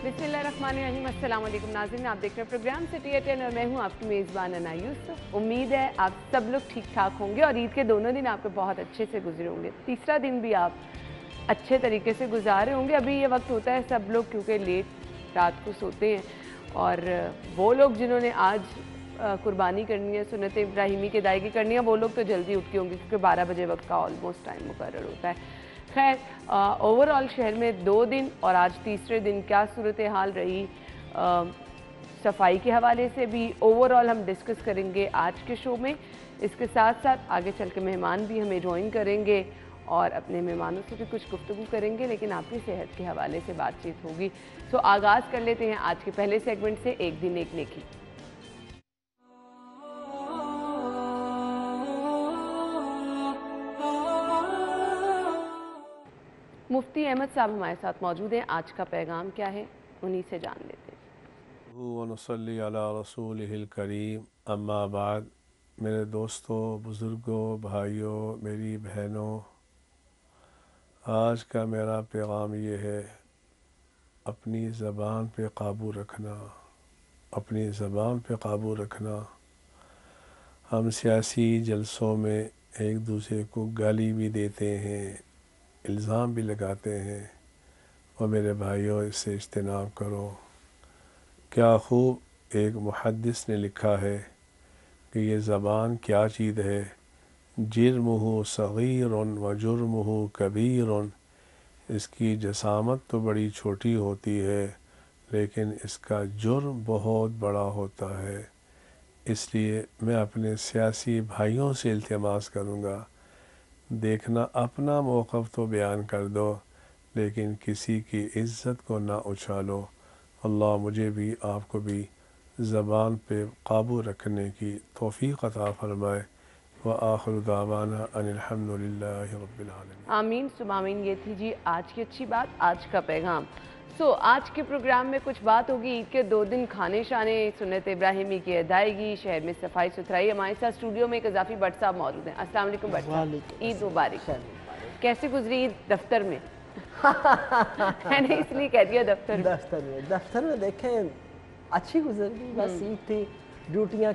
बिस्मिल्लाहिर्रहमानिर्रहीम। अस्सलाम वालेकुम नाज़रीन, आप देख रहे हैं प्रोग्राम सिटी एट 10 और मैं हूं आपकी मेज़बान अना यूसुफ। उम्मीद है आप सब लोग ठीक ठाक होंगे और ईद के दोनों दिन आपके बहुत अच्छे से गुजरे होंगे। तीसरा दिन भी आप अच्छे तरीके से गुजारे होंगे। अभी ये वक्त होता है सब लोग क्योंकि लेट रात को सोते हैं और वो लोग जिन्होंने आज कुर्बानी करनी है, सुन्नत इब्राहिमी की अदायगी करनी है, वो लोग तो जल्दी उठ के होंगे क्योंकि 12 बजे वक्त का ऑलमोस्ट टाइम मुकर्रर होता है। खैर, ओवरऑल शहर में 2 दिन और आज तीसरे दिन क्या सूरत हाल रही, सफाई के हवाले से भी ओवरऑल हम डिस्कस करेंगे आज के शो में। इसके साथ साथ आगे चल के मेहमान भी हमें ज्वाइन करेंगे और अपने मेहमानों से भी कुछ गुफ्तगू करेंगे, लेकिन आपकी सेहत के हवाले से बातचीत होगी। सो आगाज़ कर लेते हैं आज के पहले सेगमेंट से, एक दिन एक नेकी। मुफ्ती अहमद साहब हमारे साथ मौजूद हैं। आज का पैगाम क्या है उन्हीं से जान लेते हैं। वनसल्ली अला रसूलिहिल करीम, अम्मा बाद। मेरे दोस्तों, बुज़ुर्गों, भाइयों, मेरी बहनों, आज का मेरा पैगाम ये है, अपनी ज़बान पे काबू रखना, अपनी ज़बान पे काबू रखना। हम सियासी जलसों में एक दूसरे को गाली भी देते हैं, इल्ज़ाम भी लगाते हैं, और मेरे भाइयों इससे इज्तनाब करो। क्या खूब एक मुहद्दिस ने लिखा है कि ये ज़बान क्या चीज़ है, जिर्मुहु सगीरुन व जुर्मुहु कबीरुन। इसकी जसामत तो बड़ी छोटी होती है लेकिन इसका जुर्म बहुत बड़ा होता है। इसलिए मैं अपने सियासी भाइयों से इल्तिमास करूँगा, देखना अपना मौक़िफ़ तो बयान कर दो लेकिन किसी की इज़्ज़त को ना उछालो। अल्लाह मुझे भी आपको भी ज़बान पे काबू रखने की तौफ़ीक़ अता फ़रमाए। व आखिर दावाना अनिल हम्दुलिल्लाहि रब्बिल आलमीन। आमीन सुम आमीन। ये थी जी आज की अच्छी बात, आज का पैगाम। आज के प्रोग्राम में कुछ बात होगी ईद के 2 दिन खाने शाने, सुन्नत इब्राहिमी की अदायगी, शहर में सफाई सुथराई। हमारे साथ स्टूडियो में इज़ाफ़ी भट्ट साहब मौजूद हैं। अस्सलाम वालेकुम भट्ट साहब, ईद मुबारक। कैसे गुजरी ईद दफ्तर में? मैंने इसलिए कह दिया दफ्तर में देखें अच्छी गुजर गई। बस ईद थी, ड्यूटियाँ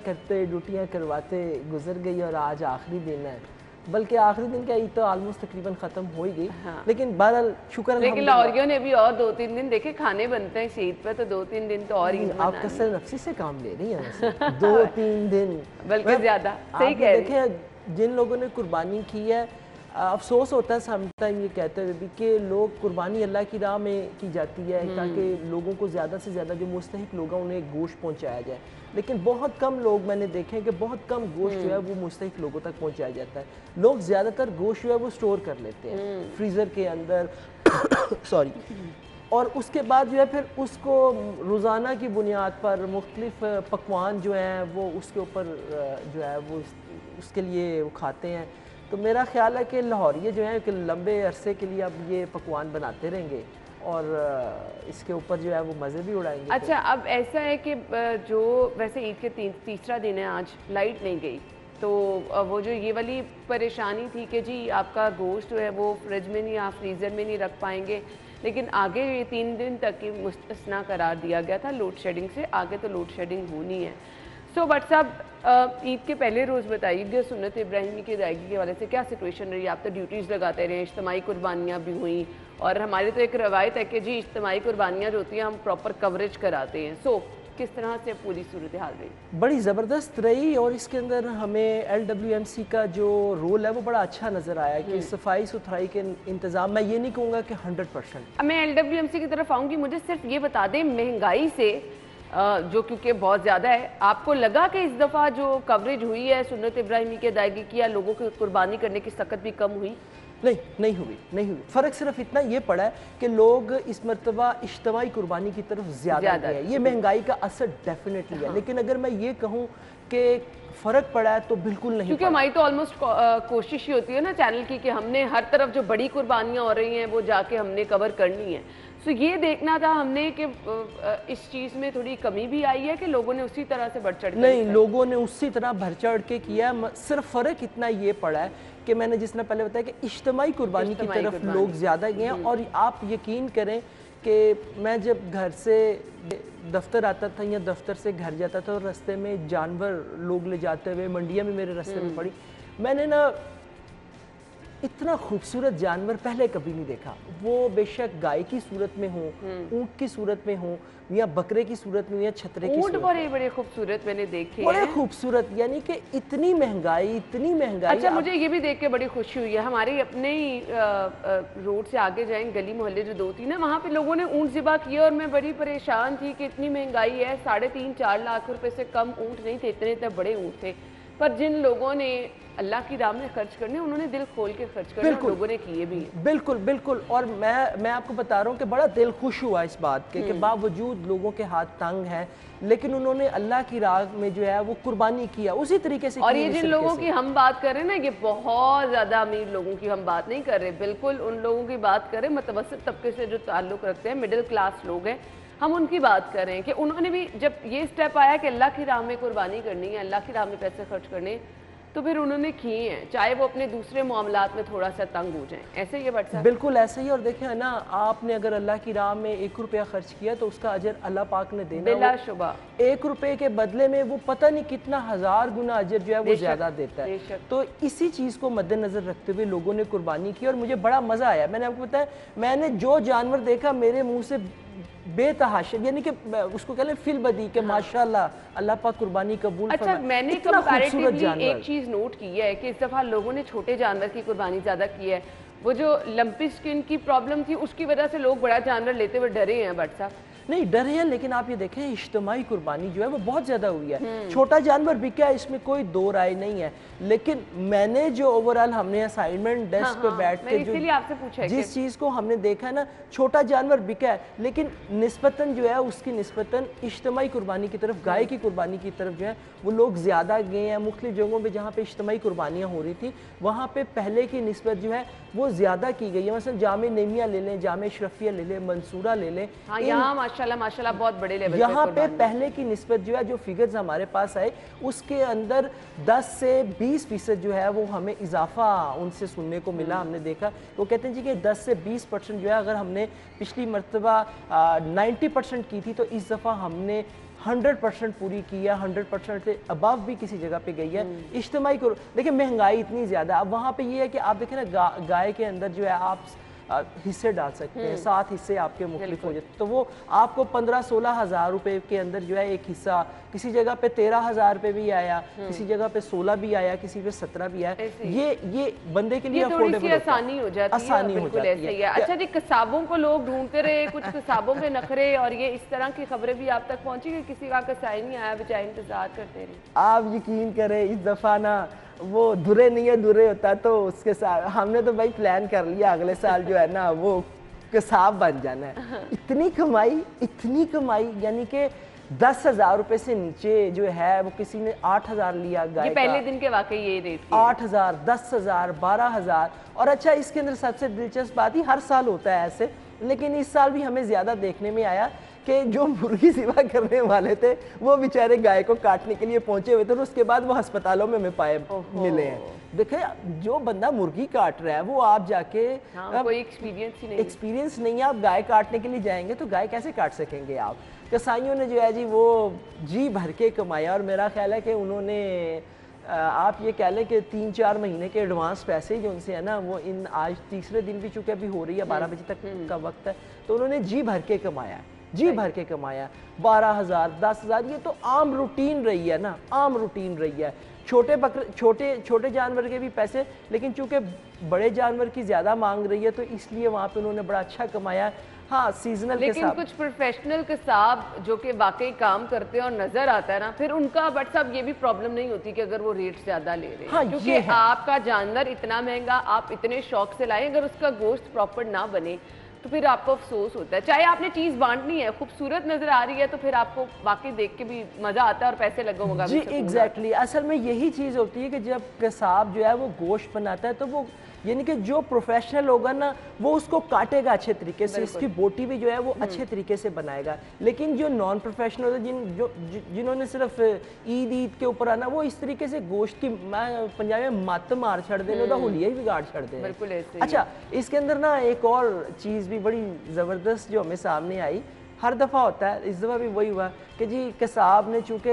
करवाते गुजर गई और आज आखिरी दिन है। बल्कि आखिरी दिन क्या, ईद तो ऑलमोस्ट तकरीबन ख़त्म हो ही गई। हाँ। लेकिन बहरहाल शुक्र, लेकिन लाहौरियों ने भी और 2-3 दिन देखे खाने बनते हैं ईद पे, तो 2-3 दिन तो और ईद आप कसर नफ्सी से काम ले रही हैं। 2-3 दिन बल्कि ज़्यादा सही कह रही हैं। जिन लोगों ने कुर्बानी की है, अफसोस होता है समटाइम ये कहते हुए भी कि लोग कुर्बानी अल्लाह की राह में की जाती है ताकि लोगों को ज़्यादा से ज़्यादा जो मुस्तहिक लोग हैं उन्हें गोश्त पहुंचाया जाए, लेकिन बहुत कम लोग मैंने देखे हैं कि बहुत कम गोश्त जो है वो मुस्तहिक लोगों तक पहुंचाया जाता है। लोग ज़्यादातर गोश्त जो है वो स्टोर कर लेते हैं फ्रीज़र के अंदर सॉरी, और उसके बाद जो है फिर उसको रोज़ाना की बुनियाद पर मुख्तलिफ पकवान जो हैं वो उसके ऊपर जो है वो उसके लिए वो खाते हैं। तो मेरा ख्याल है कि लाहौरिये जो हैं कि लंबे अरसे के लिए अब ये पकवान बनाते रहेंगे और इसके ऊपर जो है वो मज़े भी उड़ाएंगे। अच्छा, अब ऐसा है कि जो वैसे ईद के तीसरा दिन है, आज लाइट नहीं गई, तो वो जो ये वाली परेशानी थी कि जी आपका गोश्त जो है वो फ्रिज में नहीं, आप फ्रीज़र में नहीं रख पाएंगे, लेकिन आगे ये 3 दिन तक की मुस्तस्ना करार दिया गया था लोड शेडिंग से। आगे तो लोड शेडिंग होनी है। भट्ट साहब, ईद के पहले रोज़ बताइएगा सुन्नत इब्राहिमी की अदायगी के हवाले से क्या सिचुएशन रही? आप तो ड्यूटीज़ लगाते रहे, इज्तिमाई कुर्बानियाँ भी हुई और हमारी तो एक रवायत है कि जी इज्तिमाई कुर्बानियाँ जो होती हैं हम प्रॉपर कवरेज कराते हैं। किस तरह से पूरी सूरत हाल रही? बड़ी ज़बरदस्त रही और इसके अंदर हमें LWMC का जो रोल है वो बड़ा अच्छा नज़र आया कि सफाई सुथराई के इंतज़ाम, मैं ये नहीं कहूँगा कि 100%। मैं LWMC की तरफ आऊँगी, मुझे सिर्फ ये बता दें, महंगाई से जो क्योंकि बहुत ज़्यादा है, आपको लगा कि इस दफ़ा जो कवरेज हुई है सुन्नत इब्राहिमी की अदायगी की या लोगों की कुर्बानी करने की सकत भी कम हुई? नहीं हुई। फ़र्क सिर्फ इतना ये पड़ा है कि लोग इस मरतबा इज्तिमाई कुर्बानी की तरफ ज़्यादा गए हैं। ये महंगाई का असर डेफिनेटली है, लेकिन अगर मैं ये कहूँ कि फ़र्क पड़ा है तो बिल्कुल नहीं, क्योंकि हमारी तो ऑलमोस्ट कोशिश ही होती है ना चैनल की कि हमने हर तरफ जो बड़ी कुर्बानियाँ हो रही हैं वो जाके हमने कवर करनी है। ये देखना था हमने कि इस चीज़ में थोड़ी कमी भी आई है कि लोगों ने उसी तरह से बढ़ चढ़ के नहीं, लोगों ने उसी तरह बढ़ चढ़ के किया। सिर्फ फ़र्क इतना ये पड़ा है कि मैंने जिस तरह पहले बताया कि इज्तिमाई कुर्बानी की तरफ लोग ज़्यादा गए हैं। और आप यकीन करें कि मैं जब घर से दफ्तर आता था या दफ्तर से घर जाता था और रास्ते में जानवर लोग ले जाते हुए, मंडियाँ भी मेरे रास्ते में पड़ी, मैंने ना इतना खूबसूरत जानवर पहले कभी नहीं देखा। वो बेशक गाय की सूरत में हो, ऊँट की सूरत में हो, या बकरे की सूरत में, या छतरे की सूरत में। बड़े बड़े खूबसूरत मैंने देखे बड़े हैं। खूबसूरत, यानी कि इतनी महंगाई, इतनी महंगाई। अच्छा, मुझे ये भी देख के बड़ी खुशी हुई है, हमारे अपने ही रोड से आगे जाएं, गली मोहल्ले जो 2-3 है, वहाँ पे लोगों ने ऊँट ज़िबा किया और मैं बड़ी परेशान थी कि इतनी महंगाई है, 3.5-4 लाख रुपए से कम ऊँट नहीं थे, इतने बड़े ऊँट थे। पर जिन लोगों ने अल्लाह की राह में खर्च करने, उन्होंने दिल खोल के खर्च करने, और लोगों ने किए भी हैं। बिल्कुल बिल्कुल। और मैं आपको बता रहा हूँ कि बड़ा दिल खुश हुआ इस बात के कि बावजूद लोगों के हाथ तंग हैं, लेकिन उन्होंने अल्लाह की राह में जो है वो कुर्बानी किया उसी तरीके से। और ये जिन लोगों की हम बात कर रहे हैं ना, ये बहुत ज़्यादा अमीर लोगों की हम बात नहीं कर रहे, बिल्कुल उन लोगों की बात करें मुतवस्सित तबके से जो ताल्लुक़ रखते हैं, मिडिल क्लास लोग हैं, हम उनकी बात कर रहे हैं कि उन्होंने भी जब ये स्टेप आया कि अल्लाह की राह में कुर्बानी करनी है, अल्लाह की राह में पैसे खर्च करने, तो फिर उन्होंने किए हैं, चाहे वो अपने दूसरे मामलात में थोड़ा सा तंग हो जाएं। ऐसे ही है भट्ट साहब? बिल्कुल ऐसे ही। और देखें ना, आपने अगर अल्लाह की राह में 1 रुपया खर्च किया तो उसका अजर अल्लाह पाक ने देना, बिलाशुबा 1 रुपए के बदले में वो पता नहीं कितना 1000 गुना अजर जो है वो ज्यादा देता है। तो इसी चीज को मद्देनजर रखते हुए लोगों ने कुर्बानी की और मुझे बड़ा मजा आया। मैंने आपको बताया, मैंने जो जानवर देखा मेरे मुंह से बेतहाशा, यानी कि उसको कह लें फिल बदी के माशाल्लाह अल्लाह पाक कुर्बानी कबूल अच्छा, फरमाए। मैंने कंपैरेटिवली एक चीज नोट की है कि इस दफा लोगों ने छोटे जानवर की कुर्बानी ज्यादा की है। वो जो लंपी स्किन की प्रॉब्लम थी, उसकी वजह से लोग बड़ा जानवर लेते हुए डरे हैं भट्ट साहब। नहीं डरे हैं, लेकिन आप ये देखें इज्तिमाई कुर्बानी जो है वो बहुत ज़्यादा हुई है। छोटा जानवर बिका है, इसमें कोई दो राय नहीं है, लेकिन मैंने जो ओवरऑल हमने असाइनमेंट डेस्क पे बैठ के जो आपसे पूछा जिस चीज़ को हमने देखा है ना, छोटा जानवर बिका है, लेकिन निस्बतन जो है उसकी निस्बतन इज्तिमाई कुर्बानी की तरफ, गाय की कुर्बानी की तरफ जो है वो लोग ज़्यादा गए हैं। मुख्तलिफ जगहों पर जहाँ पे इज्तिमाई कुर्बानियाँ हो रही थी, वहाँ पे पहले की निस्बत जो है वो ज़्यादा की गई है। मसलन जामे नेमिया ले लें, जामे अशरफिया ले लें, मंसूरा ले लें, माशाल्लाह बहुत बड़े लेवल यहाँ पे पहले की निस्बत जो है, जो फिगर्स हमारे पास आए उसके अंदर 10 से 20% जो है वो हमें इजाफा उनसे सुनने को मिला। हमने देखा वो कहते हैं जी कि 10 से 20% जो है, अगर हमने पिछली मरतबा 90% की थी तो इस दफ़ा हमने 100% पूरी की है, 100% से अबव भी किसी जगह पे गई है। इज्तिमाई को देखिए महंगाई इतनी ज़्यादा, अब वहाँ पे ये है कि आप देखें ना, गाय के अंदर जो है आप हिस्से डाल सकते हैं, 7 हिस्से आपके मुख्तलिफ हो जाते, तो वो आपको 15-16 हज़ार रुपए के अंदर जो है एक हिस्सा, किसी जगह पे 13,000 रुपए भी आया, किसी जगह पे 16 भी आया, किसी पे 17 भी आया। ये बंदे के लिए अफोर्डेबल आसानी हो जाती है, आसानी हो जाती है। अच्छा जी, कसाबों को लोग ढूंढते रहे, कुछ कसाबों के नखरे और ये इस तरह की खबरें भी आप तक पहुंची कि किसी का कसाई नहीं आया, बेचारे इंतजार करते रहे। आप यकीन करें इस दफा ना वो धुरे नहीं है, धुरे होता तो उसके साथ हमने तो भाई प्लान कर लिया अगले साल जो है ना वो कसाब बन जाना है। इतनी कमाई, यानी कि 10,000 रुपए से नीचे जो है वो किसी ने 8,000 लिया गाय का। पहले दिन के वाकई ये रेट 8,000, 10,000, 12,000। और अच्छा, इसके अंदर सबसे दिलचस्प बात ही हर साल होता है ऐसे, लेकिन इस साल भी हमें ज्यादा देखने में आया कि जो मुर्गी सिवा करने वाले थे वो बेचारे गाय को काटने के लिए पहुंचे हुए थे, और उसके बाद वो अस्पतालों में हमें मिले हैं। देखे, जो बंदा मुर्गी काट रहा है वो आप जाके कोई एक्सपीरियंस नहीं है, आप गाय काटने के लिए जाएंगे तो गाय कैसे काट सकेंगे आप। कसाईयों ने जो है जी वो जी भर के कमाया, और मेरा ख्याल है कि उन्होंने आप ये कह लें कि 3-4 महीने के एडवांस पैसे जो उनसे है ना, वो इन आज तीसरे दिन भी चूँकि अभी हो रही है, 12 बजे तक का वक्त है, तो उन्होंने जी भर के कमाया, जी भर के कमाया। 12,000, 10,000 ये तो आम रूटीन रही है ना, आम रूटीन रही है। छोटे जानवर के भी पैसे, लेकिन चूंकि बड़े जानवर की ज़्यादा मांग रही है तो इसलिए वहाँ पे उन्होंने बड़ा अच्छा कमाया। हाँ, सीजनल, लेकिन कुछ प्रोफेशनल कसाब जो कि वाकई काम करते हैं और नजर आता है ना, फिर उनका बट साहब ये भी प्रॉब्लम नहीं होती कि अगर वो रेट ज्यादा ले रहे हैं। हाँ, क्योंकि आपका जानवर इतना महंगा, आप इतने शौक से लाए, अगर उसका गोश्त प्रॉपर ना बने तो फिर आपको अफसोस होता है। चाहे आपने चीज बांटनी है, खूबसूरत नजर आ रही है, तो फिर आपको बाकी देख के भी मजा आता है और पैसे लगोगा जी। एग्जैक्टली, असल में यही चीज होती है कि जब कसाब जो है वो गोश्त बनाता है तो वो यानी कि जो प्रोफेशनल होगा ना वो उसको काटेगा अच्छे तरीके से, इसकी बोटी भी जो है वो अच्छे तरीके से बनाएगा। लेकिन जो नॉन प्रोफेशनल जिन्होंने सिर्फ ईद के ऊपर आना, वो इस तरीके से गोश्त की पंजाबी में मत मार छड़ देने, तो हुलिया ही बिगाड़ छड़ देने। बिल्कुल ऐसे ही। अच्छा, इसके अंदर ना एक और चीज़ भी बड़ी ज़बरदस्त जो हमें सामने आई, हर दफ़ा होता है, इस दफ़ा भी वही हुआ कि जी कसाब ने चूंकि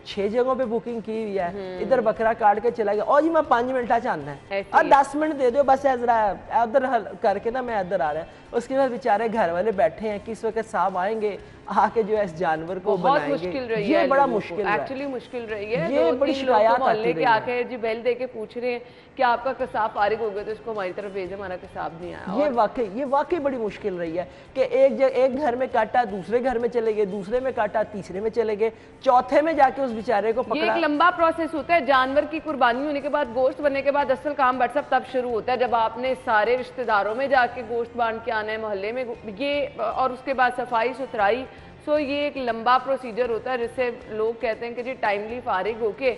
6 जगहों पे बुकिंग की हुई है, इधर बकरा काट के चला गया, और जी मैं 5 मिनट चाहना है और 10 मिनट दे दो बस, जरा उधर करके ना मैं इधर आ रहा है। उसके बाद बेचारे घर वाले बैठे हैं, किस वक्त साहब आएंगे आके जो है इस जानवर को बनाएंगे। मुश्किल रही ये है, बड़ा मुश्किल है, एक्चुअली मुश्किल रही है। ये बड़ी शिकायत मोहल्ले के आके जी बेल दे के पूछ रहे हैं कि आपका कसाब फारिग हो गया तो इसको हमारी तरफ भेजे, हमारा कसाब नहीं आया। ये वाकई बड़ी मुश्किल रही है कि एक घर में काटा, दूसरे घर में चले गए, दूसरे में काटा, तीसरे में चले गए, चौथे में जाके उस बेचारे को पकड़ा। ये एक लंबा प्रोसेस होता है। जानवर की कुर्बानी होने के बाद, गोश्त बनने के बाद असल काम बट सब तब शुरू होता है जब आपने सारे रिश्तेदारों में जाके गोश्त बांट के आना है, मोहल्ले में ये, और उसके बाद सफाई सुथराई। सो ये एक लंबा प्रोसीजर होता है जिससे लोग कहते हैं कि जी टाइमली फारिग होके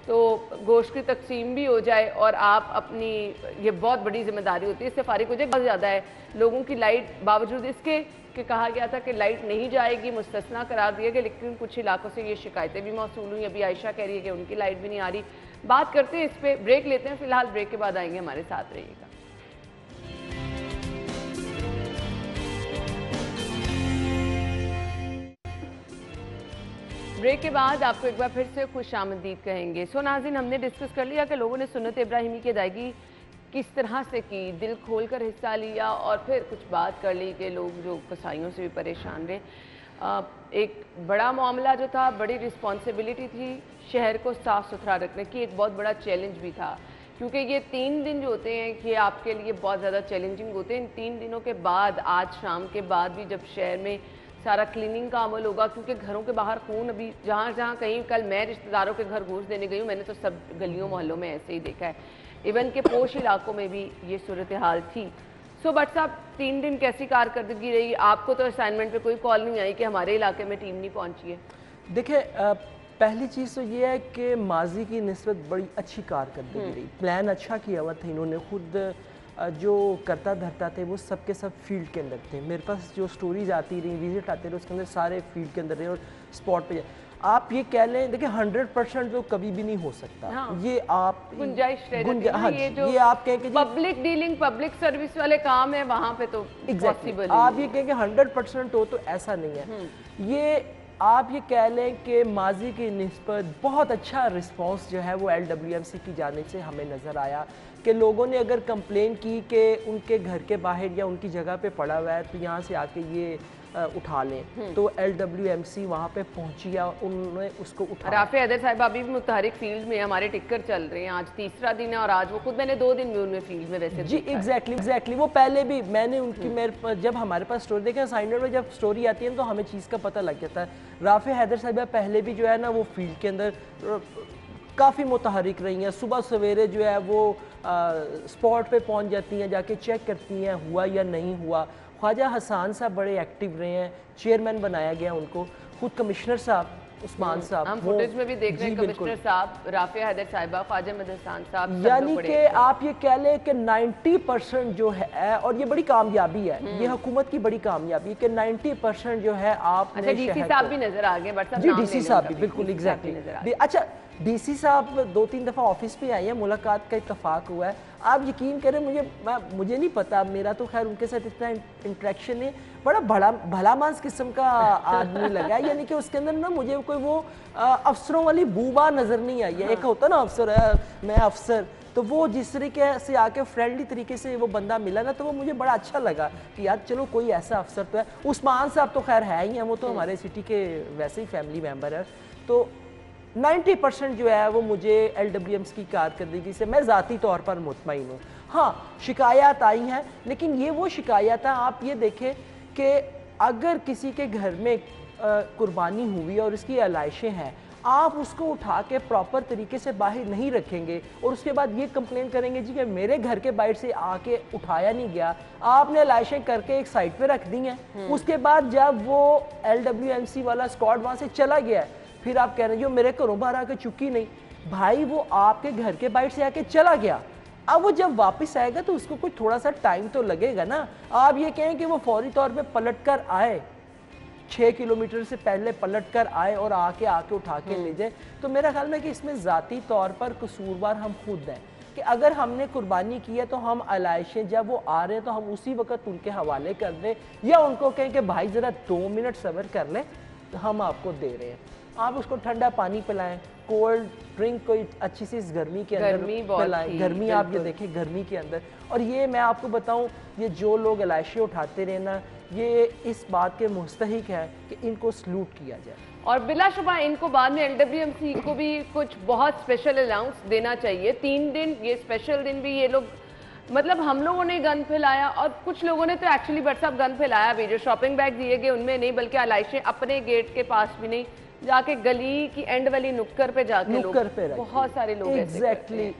तो गोश्त की तकसीम भी हो जाए और आप अपनी, ये बहुत बड़ी जिम्मेदारी होती है, इससे फारिग हो जाए। बहुत ज़्यादा है लोगों की लाइट, बावजूद इसके कि कहा गया था कि लाइट नहीं जाएगी, मुस्तस्ना करार दिया गया, लेकिन कुछ इलाकों से ये शिकायतें भी मौसूल हुई। अभी आयशा कह रही है कि उनकी लाइट भी नहीं आ रही। बात करते हैं इस पर, ब्रेक लेते हैं फिलहाल, ब्रेक के बाद आएंगे, हमारे साथ रहिएगा। ब्रेक के बाद आपको एक बार फिर से खुश आमदीद कहेंगे। सो नाज़रीन, हमने डिस्कस कर लिया कि लोगों ने सुन्नत इब्राहिमी की अदायगी किस तरह से की, दिल खोल कर हिस्सा लिया, और फिर कुछ बात कर ली कि लोग जो कसाईयों से भी परेशान रहे। एक बड़ा मामला जो था, बड़ी रिस्पॉन्सिबिलिटी थी शहर को साफ़ सुथरा रखने की, एक बहुत बड़ा चैलेंज भी था, क्योंकि ये 3 दिन जो होते हैं ये आपके लिए बहुत ज़्यादा चैलेंजिंग होते हैं। इन 3 दिनों के बाद, आज शाम के बाद भी जब शहर में सारा क्लीनिंग का अमल होगा, क्योंकि घरों के बाहर खून, अभी जहाँ जहाँ कहीं, कल मैं रिश्तेदारों के घर गोश्त देने गई हूँ, मैंने तो सब गलियों मोहल्लों में ऐसे ही देखा है, इवन के पोश इलाकों में भी ये सूरत हाल थी। सो बट साहब, 3 दिन कैसी कारकर्दगी रही? आपको तो असाइनमेंट पे कोई कॉल नहीं आई कि हमारे इलाके में टीम नहीं पहुँची है? देखिए, पहली चीज़ तो ये है कि माजी की निस्बत बड़ी अच्छी कारकर्दगी रही, प्लान अच्छा किया हुआ था इन्होंने, खुद जो करता धरता थे वो सब के सब फील्ड के अंदर थे। मेरे पास जो स्टोरीज आती रही, विजिट आते रहे, उसके अंदर सारे फील्ड के अंदर रहे और स्पॉट पे। आप ये कह लें, देखिए 100% तो कभी भी नहीं हो सकता। हाँ, ये आप गुंजाइश हाँ, ये आप कहें कि पब्लिक डीलिंग, पब्लिक सर्विस वाले काम है, वहाँ पे तो एग्जैक्टली आप ये कहें कि 100% हो, तो ऐसा नहीं है। ये आप ये कह लें कि माजी की निस्बत बहुत अच्छा रिस्पांस जो है वो LWMC की जानिब से हमें नज़र आया कि लोगों ने अगर कंप्लेन की कि उनके घर के बाहर या उनकी जगह पे पड़ा हुआ है तो यहाँ से आके ये उठा लें, तो LWMC वहाँ पे पहुँची या उन्होंने उसको उठाया। राफे हैदर साहिबा अभी भी मुतहरिक फील्ड में, हमारे टिक्कर चल रहे हैं, आज तीसरा दिन है और आज वो खुद, मैंने 2 दिन में उनमें फील्ड में वैसे जी एग्जैक्टली वो पहले भी मैंने उनकी, मेरे जब हमारे पास स्टोरी देखें असाइनमेंट में जब स्टोरी आती है तो हमें चीज़ का पता लग जाता है। राफे हैदर साहिबा पहले भी जो है ना वो फील्ड के अंदर काफ़ी मुतहरिक रही हैं, सुबह सवेरे जो है वो स्पॉट पे पहुंच जाती हैं, जाके चेक करती हैं हुआ या नहीं हुआ। ख्वाजा हसन साहब बड़े एक्टिव रहे हैं, चेयरमैन बनाया गया उनको, खुद कमिश्नर साहब उस्मान साहब, हम फुटेज में भी देख रहे हैं कमिश्नर साहब, राफिया हैदर साहिबा, ख्वाजा मदद हसन साहब, यानी कि आप ये कह लें कि 90% जो है, और ये बड़ी कामयाबी है, ये हुकूमत की बड़ी कामयाबी है कि 90% जो है आप डीसी साहब भी नजर आ गए, बट जी डीसी साहब भी बिल्कुल एग्जैक्टली। अच्छा, डीसी साहब 2-3 दफ़ा ऑफिस पे आए हैं, मुलाकात का इत्तफाक हुआ है। आप यकीन करें, मुझे नहीं पता, मेरा तो खैर उनके साथ इतना इंटरेक्शन नहीं, बड़ा भला मांस किस्म का आदमी लगा है, यानी कि उसके अंदर ना मुझे कोई वो अफसरों वाली बूबा नज़र नहीं आई है। एक होता ना अफसर है, मैं अफसर, तो वो जिस तरीके से आके फ्रेंडली तरीके से वो बंदा मिला ना, तो वो मुझे बड़ा अच्छा लगा कि यार चलो कोई ऐसा अफसर तो है। उस्मान साहब तो खैर है ही हैं, वो तो हमारे सिटी के वैसे ही फैमिली मेम्बर है। तो 90% जो है वो मुझे LWMC की कारकर्दगी से मैं ज़ाती तौर पर मुतमईन हूँ। हाँ, शिकायत आई हैं, लेकिन ये वो शिकायत है, आप ये देखें कि अगर किसी के घर में कुर्बानी हुई और उसकी आलाइशें हैं, आप उसको उठा के प्रॉपर तरीके से बाहर नहीं रखेंगे और उसके बाद ये कंप्लेन करेंगे जी कि मेरे घर के बाहर से आके उठाया नहीं गया, आपने आलाइशें करके एक साइड पे रख दी हैं। उसके बाद जब वो LWMC वाला स्क्वाड वहाँ से चला गया, फिर आप कह रहे हैं जो मेरे घरों बाहर आके चुकी नहीं, भाई वो आपके घर के बाहर से आके चला गया, अब वो जब वापस आएगा तो उसको कोई थोड़ा सा टाइम तो लगेगा ना। आप ये कहें कि वो फौरी तौर पे पलट कर आए, 6 किलोमीटर से पहले पलट कर आए और आके उठा के ले जाए, तो मेरा ख्याल में कि इसमें ज़ाती तौर पर कसूरवार हम खुद हैं कि अगर हमने कुर्बानी की है तो हम अलाइशें जब वो आ रहे हैं तो हम उसी वक्त उनके हवाले कर दें, या उनको कहें कि भाई ज़रा 2 मिनट सब्र कर लें, तो हम आपको दे रहे हैं। आप उसको ठंडा पानी पिलाएं, कोल्ड ड्रिंक कोई अच्छी सी इस गर्मी के अंदर पिलाएं। गर्मी आप ये देखें, गर्मी के अंदर। और ये मैं आपको बताऊं, ये जो लोग अलाइशें उठाते रहे ना, ये इस बात के मुस्तहिक है कि इनको सलूट किया जाए। और बिलाशुबा इनको बाद में LWMC को भी कुछ बहुत स्पेशल अलाउंस देना चाहिए। 3 दिन ये स्पेशल दिन भी ये लोग, मतलब हम लोगों ने गन फैलाया और कुछ लोगों ने तो एक्चुअली बट साहब गन फैलाया भी, जो शॉपिंग बैग दिए गए उनमें नहीं, बल्कि अलाइशें अपने गेट के पास भी नहीं, जाके गली की एंड वाली नुक्कर पे जाके नुक्कर पे बहुत सारे लोग एग्जैक्टली।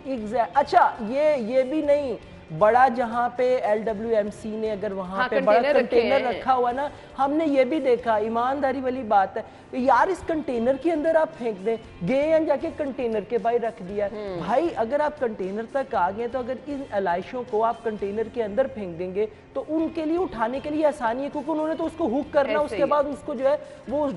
अच्छा, ये भी नहीं, बड़ा जहाँ पे LWMC ने अगर वहाँ पे बड़ा कंटेनर रखा हुआ ना, हमने ये भी देखा, ईमानदारी वाली बात है यार, इस कंटेनर के अंदर आप फेंक दें, गए जाके कंटेनर के बाहर रख दिया। भाई अगर आप कंटेनर तक आ गए तो अगर इन अलाइशों को आप कंटेनर के अंदर फेंक देंगे तो उनके लिए उठाने के लिए आसानी है, क्योंकि उन्होंने तो उसको हुक करना, उसके बाद उसको जो है वो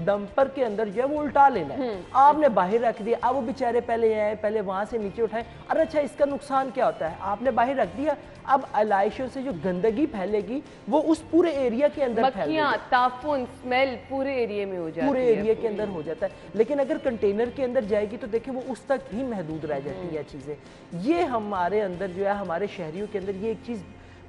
डंपर के अंदर जो है वो उल्टा लेना है। आपने बाहर रख दिया, अब वो बेचारे पहले आए, पहले वहां से नीचे उठाए। अरे अच्छा, इसका नुकसान क्या होता है, आपने बाहर रख दिया, अब अलाइशों से जो गंदगी फैलेगी वो उस पूरे एरिया के अंदर फैलेगी, ताफुन स्मेल पूरे एरिया में हो जाती है, पूरे एरिया के अंदर हो जाता है। लेकिन अगर कंटेनर के अंदर जाएगी तो देखिए वो उस तक ही महदूद रह जाती है चीज़ें। ये हमारे अंदर जो है, हमारे शहरियों के अंदर ये एक चीज़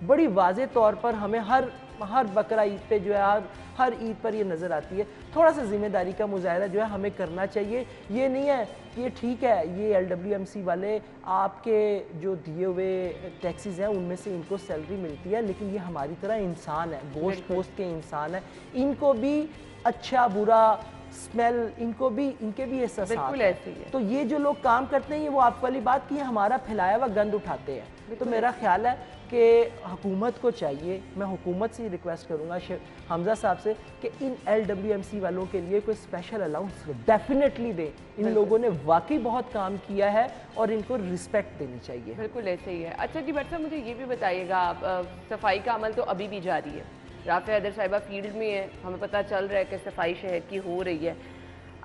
बड़ी वाज़े तौर पर हमें हर बकरा ईद पे जो है, हर ईद पर ये नज़र आती है। थोड़ा सा जिम्मेदारी का मुजाहरा जो है हमें करना चाहिए। ये नहीं है कि ठीक है, ये LWMC वाले आपके जो दिए हुए टैक्सीज हैं उनमें से इनको सैलरी मिलती है, लेकिन ये हमारी तरह इंसान है, गोश्त पोस्ट के इंसान है, इनको भी अच्छा बुरा स्मेल, इनके भी एहसास है। तो ये जो लोग काम करते हैं, वो आप वाली बात की हमारा फैलाया हुआ गंद उठाते हैं। तो मेरा ख्याल है कि हुकूमत को चाहिए, मैं हुकूमत से रिक्वेस्ट करूंगा हमजा साहब से कि इन LWMC वालों के लिए कोई स्पेशल अलाउंस डेफिनेटली दें। इन लोगों ने वाकई बहुत काम किया है और इनको रिस्पेक्ट देनी चाहिए। बिल्कुल ऐसे ही है। अच्छा जी भट्ट साहब, मुझे ये भी बताइएगा, सफाई का अमल तो अभी भी जारी है, राफिया हैदर साहिबा फील्ड में है, हमें पता चल रहा है कि सफाई शहर की हो रही है।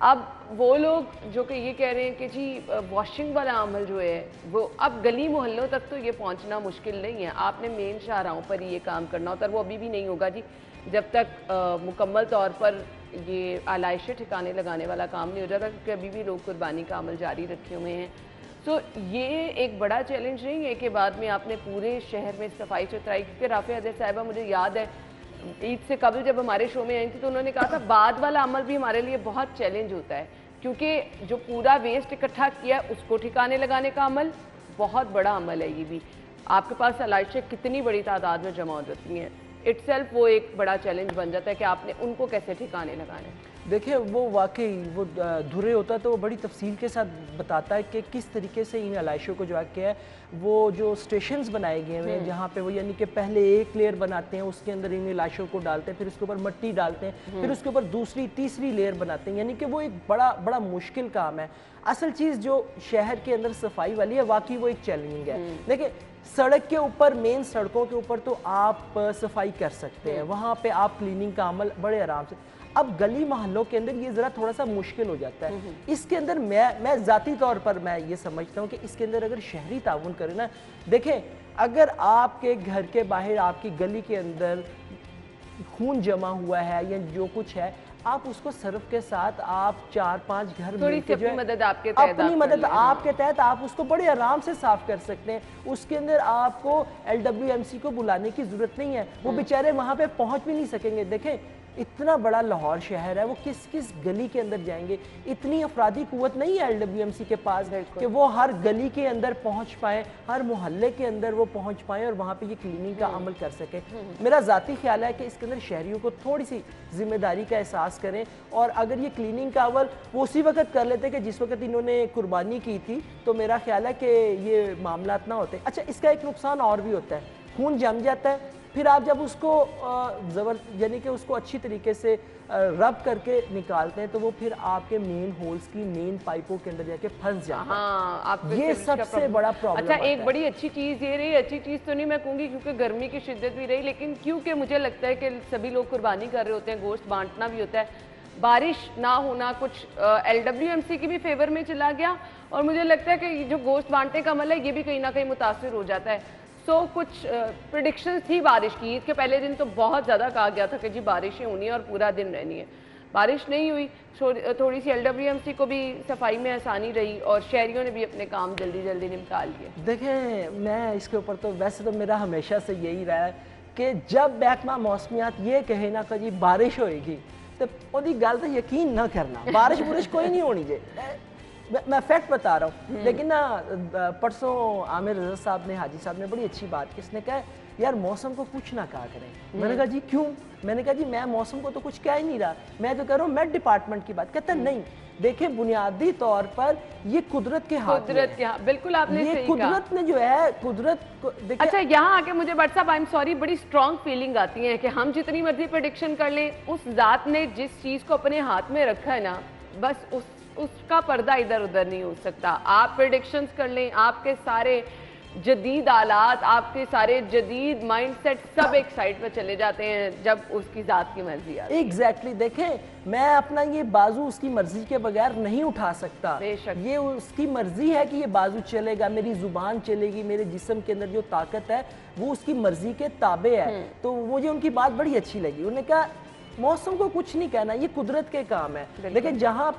अब वो लोग जो कि ये कह रहे हैं कि जी वॉशिंग वाला अमल जो है वो अब गली मोहल्लों तक तो ये पहुंचना मुश्किल नहीं है, आपने मेन शाहराहों पर ही ये काम करना होता है, वो अभी भी नहीं होगा जी जब तक मुकम्मल तौर पर ये आलाइशें ठिकाने लगाने वाला काम नहीं हो जाता, क्योंकि अभी भी लोग कुर्बानी का अमल जारी रखे हुए हैं। तो ये एक बड़ा चैलेंज नहीं है कि बाद में आपने पूरे शहर में सफाई सुथराई, क्योंकि राफिया हैदर साहिबा मुझे याद है ईद से कबल जब हमारे शो में आई थी तो उन्होंने कहा था बाद वाला अमल भी हमारे लिए बहुत चैलेंज होता है, क्योंकि जो पूरा वेस्ट इकट्ठा किया उसको ठिकाने लगाने का अमल बहुत बड़ा अमल है। ये भी आपके पास अलाइशें कितनी बड़ी तादाद में जमा हो जाती हैं, इटसेल्फ वो एक बड़ा चैलेंज बन जाता है कि आपने उनको कैसे ठिकाने लगाने। देखिए वो वाकई वो धुरे होता है तो वो बड़ी तफसील के साथ बताता है कि किस तरीके से इन अलाइशों को जो है वो जो स्टेशंस बनाए गए हैं जहाँ पे वो यानी कि पहले एक लेयर बनाते हैं, उसके अंदर इन अलाइशों को डालते हैं, फिर उसके ऊपर मिट्टी डालते हैं, फिर उसके ऊपर दूसरी तीसरी लेयर बनाते हैं, यानी कि वो एक बड़ा मुश्किल काम है। असल चीज़ जो शहर के अंदर सफाई वाली है वाकई वो एक चैलेंजिंग है। देखिए सड़क के ऊपर, मेन सड़कों के ऊपर तो आप सफाई कर सकते हैं, वहाँ पे आप क्लीनिंग का अमल बड़े आराम से। अब गली मोहल्लों के अंदर ये ज़रा थोड़ा सा मुश्किल हो जाता है। इसके अंदर मैं ज़ाती तौर पर मैं ये समझता हूँ कि इसके अंदर अगर शहरी ताउन करें ना, देखें अगर आपके घर के बाहर, आपकी गली के अंदर खून जमा हुआ है या जो कुछ है, आप उसको सर्फ के साथ आप 4-5 घर मिलकर जो है अपनी मदद आपके तहत आप उसको बड़े आराम से साफ कर सकते हैं। उसके अंदर आपको LWMC को बुलाने की जरूरत नहीं है, वो बेचारे वहां पे पहुंच भी नहीं सकेंगे। देखें इतना बड़ा लाहौर शहर है, वो किस किस गली के अंदर जाएंगे, इतनी अफरादी कुव्वत नहीं है LWMC के पास कि वो हर गली के अंदर पहुंच पाए, हर मोहल्ले के अंदर वो पहुंच पाए और वहाँ पे ये क्लीनिंग का अमल कर सके। मेरा ज़ाती ख्याल है कि इसके अंदर शहरियों को थोड़ी सी जिम्मेदारी का एहसास करें, और अगर ये क्लीनिंग का अमल वो उसी वक्त कर लेते कि जिस वक्त इन्होंने कुर्बानी की थी, तो मेरा ख्याल है कि ये मामला ना होते। अच्छा, इसका एक नुकसान और भी होता है, खून जम जाता है, फिर आप जब उसको यानी कि उसको अच्छी तरीके से रब करके निकालते हैं तो वो फिर आपके मेन होल्स की मेन पाइपों के अंदर जाके फंस जाता है। हाँ, आपको ये फिर इसका सबसे बड़ा प्रॉब्लम। अच्छा, एक बड़ी अच्छी चीज़ ये रही, अच्छी चीज़ तो नहीं मैं कहूँगी क्योंकि गर्मी की शिद्दत भी रही, लेकिन क्योंकि मुझे लगता है कि सभी लोग कुर्बानी कर रहे होते हैं, गोश्त बांटना भी होता है, बारिश ना होना कुछ LWMC की भी फेवर में चला गया, और मुझे लगता है कि जो गोश्त बांटने का अमल है ये भी कहीं ना कहीं मुतासिर हो जाता है। सो कुछ प्रिडिक्शंस थी बारिश की। ईद के पहले दिन तो बहुत ज़्यादा कहा गया था कि जी बारिशें होनी है और पूरा दिन रहनी है, बारिश नहीं हुई। थोड़ी सी LWMC को भी सफाई में आसानी रही और शहरियों ने भी अपने काम जल्दी जल्दी निपटा लिए। देखें, मैं इसके ऊपर तो वैसे तो मेरा हमेशा से यही रहा है कि जब महकमा मौसमियात ये कहे ना कि जी बारिश होएगी तो ओदी गल तो यकीन ना करना, बारिश बुरिश कोई नहीं होनी चाहिए। मैं फैक्ट बता रहा हूँ। लेकिन ना परसों आमिर रजा साहब ने, हाजी साहब ने बड़ी अच्छी बात की। इसने कहा यार मौसम को कुछ ना कहा करें। मैंने कहा जी क्यों? मैंने कहा जी मैं मौसम को तो कुछ कह ही नहीं रहा, मैं तो कह रहा हूँ मेट डिपार्टमेंट की बात। कहता नहीं, देखिए बुनियादी तौर पर ये कुदरत के हाथ में है। बिल्कुल आपने ये सही कुदरत कहा। ने जो है कुदरत को देखिए। अच्छा, यहाँ आके मुझे बट साहब आई एम सॉरी बड़ी स्ट्रॉन्ग फीलिंग आती है कि हम जितनी मर्जी प्रेडिक्शन कर लें, उस जात ने जिस चीज़ को अपने हाथ में रखा है ना, बस उसका पर्दा इधर उधर नहीं हो सकता। आप प्रेडिक्शंस कर लें, आपके सारे जदीद आलात, आपके सारे जदीद माइंडसेट सब एक साइड पर चले जाते हैं जब उसकी ज़ात की मर्जी आती है। एग्जैक्टली देखें, मैं अपना ये बाजू उसकी मर्जी के बगैर नहीं उठा सकता। बेशक। ये उसकी मर्जी है कि ये बाजू चलेगा, मेरी जुबान चलेगी, मेरे जिस्म के अंदर जो ताकत है वो उसकी मर्जी के ताबे है। तो मुझे उनकी बात बड़ी अच्छी लगी। उन्होंने कहा मौसम को कुछ नहीं कहना, ये कुदरत के काम है। लेकिन जहाँ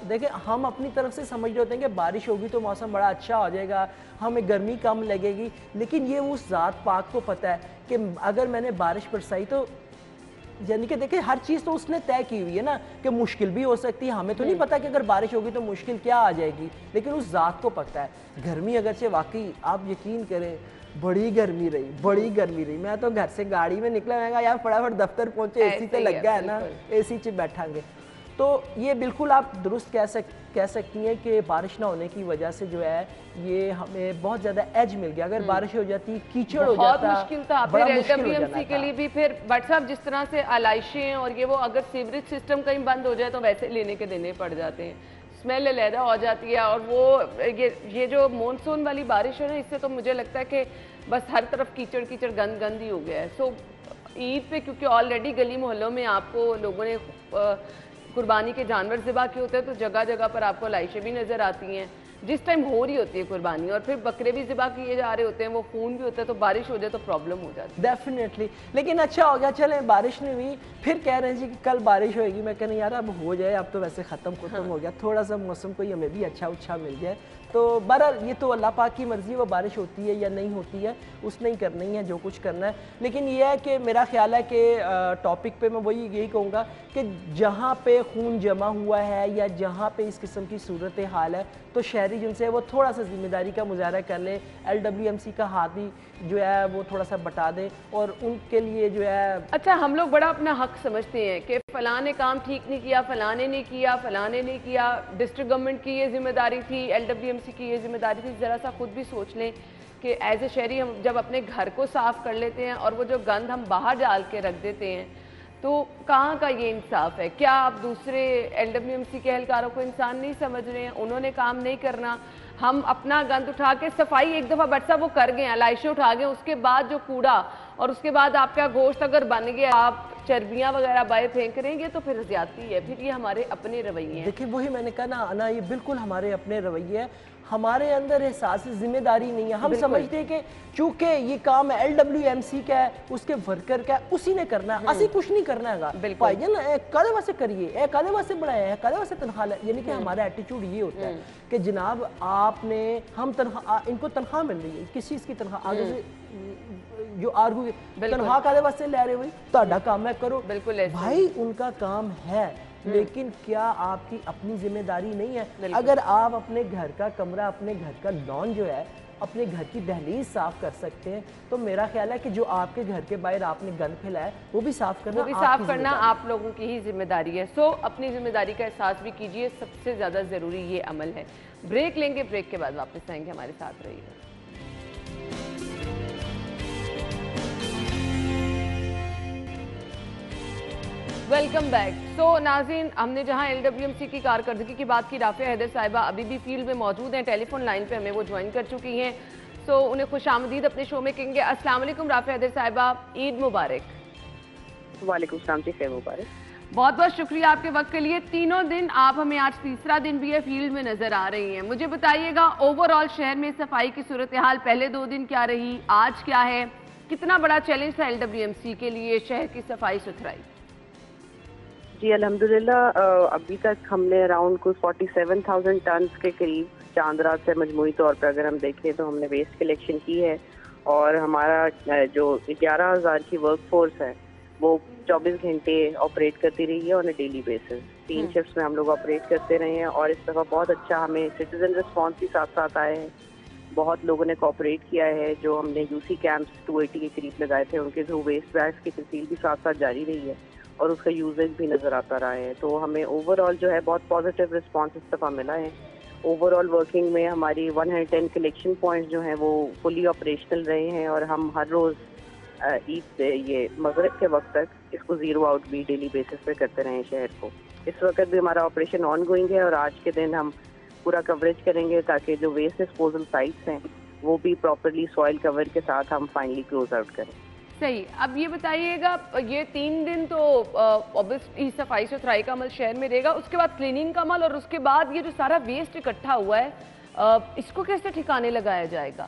देखें हम अपनी तरफ से समझ रहे होते हैं कि बारिश होगी तो मौसम बड़ा अच्छा हो जाएगा, हमें गर्मी कम लगेगी, लेकिन ये उस ज़ात पाक को पता है कि अगर मैंने बारिश बरसाई तो यानी कि देखिए हर चीज़ तो उसने तय की हुई है ना कि मुश्किल भी हो सकती है। हमें तो नहीं पता कि अगर बारिश होगी तो मुश्किल क्या आ जाएगी, लेकिन उस ज़ात को पता है। गर्मी अगरचे वाकई आप यकीन करें बड़ी गर्मी रही। मैं तो घर से गाड़ी में निकला, मैं कहा यार फटाफट दफ्तर पहुंचे, एसी तो लग गया है ना, एसी च बैठांगे। तो ये बिल्कुल आप दुरुस्त कह सकती हैं कि बारिश ना होने की वजह से जो है ये हमें बहुत ज़्यादा एज मिल गया। अगर बारिश हो जाती, कीचड़ हो जाता, बहुत मुश्किल था फिर LWMC के लिए भी। फिर बट साहब जिस तरह से आलाइशें और ये वो, अगर सीवरेज सिस्टम कहीं बंद हो जाए तो वैसे लेने के देने पड़ जाते हैं, स्मेल अलहदा हो जाती है। और वो ये जो मानसून वाली बारिश है ना, इससे तो मुझे लगता है कि बस हर तरफ कीचड़ कीचड़ गंद ही हो गया है। सो ईद पे क्योंकि ऑलरेडी गली मोहल्लों में आपको लोगों ने कुर्बानी के जानवर ज़िबा किए होते हैं, तो जगह जगह पर आपको लाइशें भी नज़र आती हैं जिस टाइम हो रही होती है कुर्बानी, और फिर बकरे भी ज़िबा किए जा रहे होते हैं, वो खून भी होता है, तो बारिश हो जाए तो प्रॉब्लम हो जाती है। डेफिनेटली। लेकिन अच्छा हो गया, चलें बारिश नहीं हुई, फिर कह रहे हैं जी कि कल बारिश होएगी। मैं कह रही यार अब हो जाए, अब तो वैसे ख़त्म हो गया, थोड़ा सा मौसम को हमें भी अच्छा मिल जाए। तो बहरहाल ये तो अल्लाह पाक की मर्ज़ी, वो बारिश होती है या नहीं होती है उसने ही करनी है जो कुछ करना है। लेकिन ये है कि मेरा ख्याल है कि टॉपिक पे मैं यही कहूँगा कि जहाँ पे खून जमा हुआ है या जहाँ पे इस किस्म की सूरत हाल है, तो शहरी जिनसे वो थोड़ा सा जिम्मेदारी का मुजाहरा कर ले, LWMC का हाथ ही जो है वो थोड़ा सा बटा दे और उनके लिए जो है। अच्छा, हम लोग बड़ा अपना हक समझते हैं कि फ़लाँ ने काम ठीक नहीं किया, फ़लाने ने किया, फ़लाने ने किया, डिस्ट्रिक्ट गवर्नमेंट की ये जिम्मेदारी थी, LWMC की ये जिम्मेदारी थी। ज़रा सा खुद भी सोच लें कि एज ए शहरी हम जब अपने घर को साफ़ कर लेते हैं और वो जो गंद हम बाहर डाल के रख देते हैं, तो कहाँ का ये इंसाफ है? क्या आप दूसरे LWMC के एहलकारों को इंसान नहीं समझ रहे हैं? उन्होंने काम नहीं करना, हम अपना गंद उठा के सफाई एक दफ़ा बट साहब वो कर गए, लाइशें उठा गए, उसके बाद जो कूड़ा और उसके बाद आपका गोश्त अगर बन गया, आप चर्बियाँ वगैरह बाहर फेंक रहेंगे तो फिर ज्यादती है। फिर ये हमारे अपने रवैये हैं। देखिए वही मैंने कहा ना, ये बिल्कुल हमारे अपने रवैये हैं। हमारे अंदर एहसास जिम्मेदारी नहीं है। हम समझते हैं कि चूंकि ये काम LWMC का है, उसके वर्कर का है, उसी ने करना है, असि कुछ नहीं करना है। भाईजान कदे वास्ते करिए, कदे वास्ते बनाया है, कदे वास्ते तनख्वाह, यानी कि हमारा एटीट्यूड ये होता है कि जनाब आपने हम तनख्वाह, इनको तनख्वाह मिल रही है, किस चीज़ की तनख्वाह? आगे से जो आर्गू तनख्वाह कदे वास्ते ले रहे हो, तुहाडा काम है करो। बिल्कुल भाई उनका काम है, लेकिन क्या आपकी अपनी जिम्मेदारी नहीं है? अगर आप अपने घर का कमरा, अपने घर का लॉन जो है, अपने घर की दहलीज साफ कर सकते हैं, तो मेरा ख्याल है कि जो आपके घर के बाहर आपने गंद फैलाया है वो भी साफ करना आप लोगों की ही जिम्मेदारी है। सो अपनी जिम्मेदारी का एहसास भी कीजिए, सबसे ज़्यादा ज़रूरी ये अमल है। ब्रेक लेंगे, ब्रेक के बाद वापस आएंगे, हमारे साथ रहिए। Welcome back. सो नाज़रीन, हमने जहां LWMC की कारकर्दगी की बात की, राफिया हैदर साहिबा अभी भी फील्ड में मौजूद हैं, टेलीफोन लाइन पे हमें वो ज्वाइन कर चुकी हैं। सो उन्हें खुशामदीद अपने शो में कहेंगे। अस्सलाम वालेकुम राफिया हैदर साहिबा, ईद मुबारक। वालेकुम सलाम जी, खैर मुबारक। बहुत बहुत शुक्रिया आपके वक्त के लिए। तीनों दिन आप हमें, आज तीसरा दिन भी है, फील्ड में नजर आ रही हैं। मुझे बताइएगा ओवरऑल शहर में सफाई की सूरत हाल पहले 2 दिन क्या रही, आज क्या है, कितना बड़ा चैलेंज था LWMC के लिए शहर की सफाई सुथराई? जी अल्हम्दुलिल्लाह, अभी तक हमने अराउंड कुछ 47,000 टन के करीब चांद रात से मजमूई तौर पर अगर हम देखें तो हमने वेस्ट कलेक्शन की है। और हमारा जो 11,000 की वर्क फोर्स है वो 24 घंटे ऑपरेट करती रही है on a daily basis. 3 shifts में हम लोग ऑपरेट करते रहे हैं और इस दफ़ा बहुत अच्छा हमें सिटीजन रिस्पॉन्स भी साथ साथ आए हैं। बहुत लोगों ने कोऑपरेट किया है। जो हमने यूसी कैंप्स 280 के करीब लगाए थे उनके थ्रू वेस्ट बैग्स की तहसील भी साथ साथ जारी रही है और उसका यूजेज भी नज़र आता रहा है। तो हमें ओवरऑल जो है बहुत पॉजिटिव रिस्पॉन्स इस दफ़ा मिला है। ओवरऑल वर्किंग में हमारी 110 कलेक्शन पॉइंट्स जो हैं वो फुली ऑपरेशनल रहे हैं और हम हर रोज़ ईद से ये मगरिब के वक्त तक इसको ज़ीरो आउट भी डेली बेसिस पे करते रहे हैं शहर को। इस वक्त भी हमारा ऑपरेशन ऑन गोइंग है और आज के दिन हम पूरा कवरेज करेंगे ताकि जो वेस्ट डिस्पोजल साइट्स हैं वो भी प्रॉपरली सॉइल कवर के साथ हम फाइनली क्लोज आउट करें। सही। अब ये बताइएगा, ये 3 दिन तो ऑब्वियसली सफाई सुथराई का अमल शहर में रहेगा, उसके बाद क्लीनिंग का अमल और उसके बाद ये जो सारा वेस्ट इकट्ठा हुआ है इसको कैसे ठिकाने लगाया जाएगा?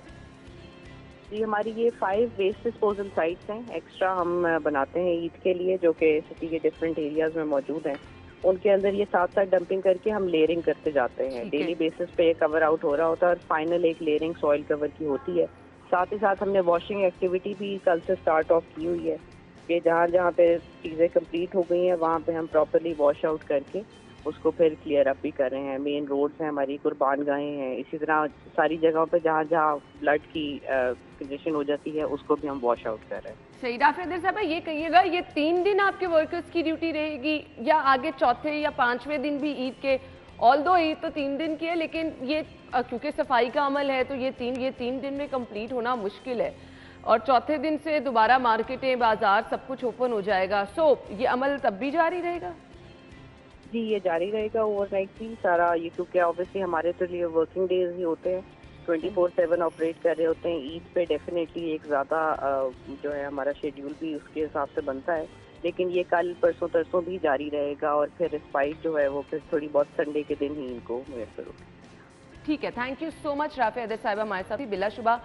जी हमारी ये 5 वेस्ट डिस्पोजल साइट्स हैं, एक्स्ट्रा हम बनाते हैं ईद के लिए, जो कि सिटी के डिफरेंट एरियाज में मौजूद हैं। उनके अंदर ये साथ साथ डंपिंग करके हम लेयरिंग करते जाते हैं। डेली बेसिस पे ये कवर आउट हो रहा होता है और फाइनल एक लेयरिंग सॉइल कवर की होती है। साथ ही साथ हमने वॉशिंग एक्टिविटी भी कल से स्टार्ट ऑफ की हुई है कि जहाँ जहाँ पे चीज़ें कंप्लीट हो गई हैं वहाँ पे हम प्रॉपरली वॉश आउट करके उसको फिर क्लियर अप भी कर रहे हैं। मेन रोड्स हैं हमारी, कुर्बान गाहें हैं, इसी तरह सारी जगहों पे जहाँ जहाँ ब्लड की कंजेशन हो जाती है उसको भी हम वॉश आउट कर रहे हैं। सही। राफिया हैदर साहब, ये कहिएगा, ये 3 दिन आपके वर्कर्स की ड्यूटी रहेगी या आगे चौथे या 5वें दिन भी ईद के? ऑल्दो ईद तो 3 दिन की है, लेकिन ये क्योंकि सफाई का अमल है तो ये 3 दिन में कंप्लीट होना मुश्किल है और चौथे दिन से दोबारा मार्केटें, बाजार सब कुछ ओपन हो जाएगा। सो ये अमल तब भी जारी रहेगा? जी ये जारी रहेगा ओवरनाइट भी सारा ये, क्योंकि ऑब्वियसली हमारे तो लिए वर्किंग डेज ही होते हैं, 24/7 ऑपरेट कर रहे होते हैं। ईद पे डेफिनेटली एक ज़्यादा जो है हमारा शेड्यूल भी उसके हिसाब से बनता है, लेकिन ये कल परसों तरसों भी जारी रहेगा और फिर रिस्पाइट जो है वो फिर थोड़ी बहुत संडे के दिन ही इनको मुयसर होगी। ठीक है, thank you so much Rafia Haider साहिबा हमारे साथ ही। बिलाशुबा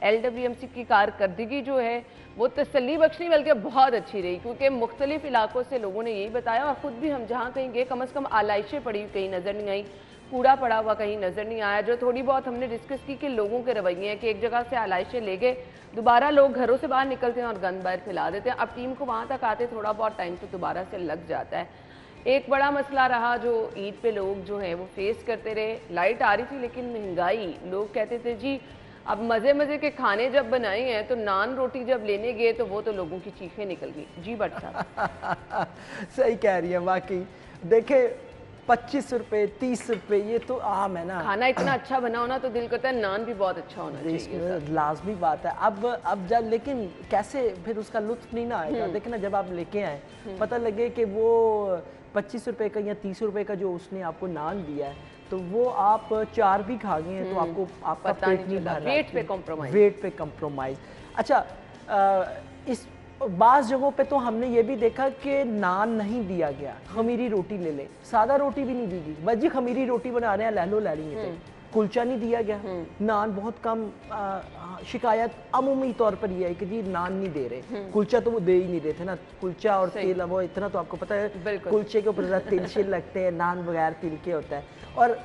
LWMC की कारकर्दगी जो है वो तसल्ली बख्शनी बल्कि बहुत अच्छी रही, क्योंकि मुख्तलिफ इलाकों से लोगों ने यही बताया और ख़ुद भी हम जहाँ कहीं गए कम अज़ कम आलाइशें पड़ी कहीं नज़र नहीं आई, कूड़ा पड़ा हुआ कहीं नज़र नहीं आया। जो थोड़ी बहुत हमने डिस्कस की कि लोगों के रवैये हैं कि एक जगह से आलाइशें ले गए, दोबारा लोग घरों से बाहर निकलते हैं और गंद बाहर फैला देते हैं। अब टीम को वहाँ तक आते थोड़ा बहुत टाइम तो दोबारा से लग जाता है। एक बड़ा मसला रहा जो ईद पे लोग जो है वो फेस करते रहे। लाइट आ रही थी लेकिन महंगाई, लोग कहते थे जी अब मज़े मज़े के खाने जब बनाए हैं तो नान रोटी जब लेने गए तो वो तो लोगों की चीखें निकल गई। जी भट्ट साहब। सही कह रही है। वाकई देखे 25 रुपए 30 रुपए ये तो आम है ना। खाना इतना अच्छा बना होना तो दिल करता है नान भी बहुत अच्छा होना चाहिए, लाजमी बात है। अब जब लेकिन कैसे फिर उसका लुत्फ नहीं ना आएगा। देखे ना, जब आप लेके आए पता लगे कि वो 25 रुपए का या 30 रुपए का जो उसने आपको नान दिया है तो वो आप 4 भी खा गए हैं तो आपको आपका पेट नहीं भर रहा। वेट पे कंप्रोमाइज। अच्छा, इस बाज़ जगहों पे तो हमने ये भी देखा कि नान नहीं दिया गया, खमीरी रोटी ले ले, सादा रोटी भी नहीं दी गई, बस जी खमीरी रोटी बना रहे हैं, लहलो लहली में कुलचा नहीं दिया गया, नान बहुत कम। शिकायत अमूमी तौर पर यह है कि जी नान नहीं दे रहे, कुलचा तो वो दे ही नहीं रहे थे ना। कुलचा और तेल, वो इतना तो आपको पता है, कुलचे के ऊपर तिल शिल लगते हैं, नान बगैर तिल के होता है। और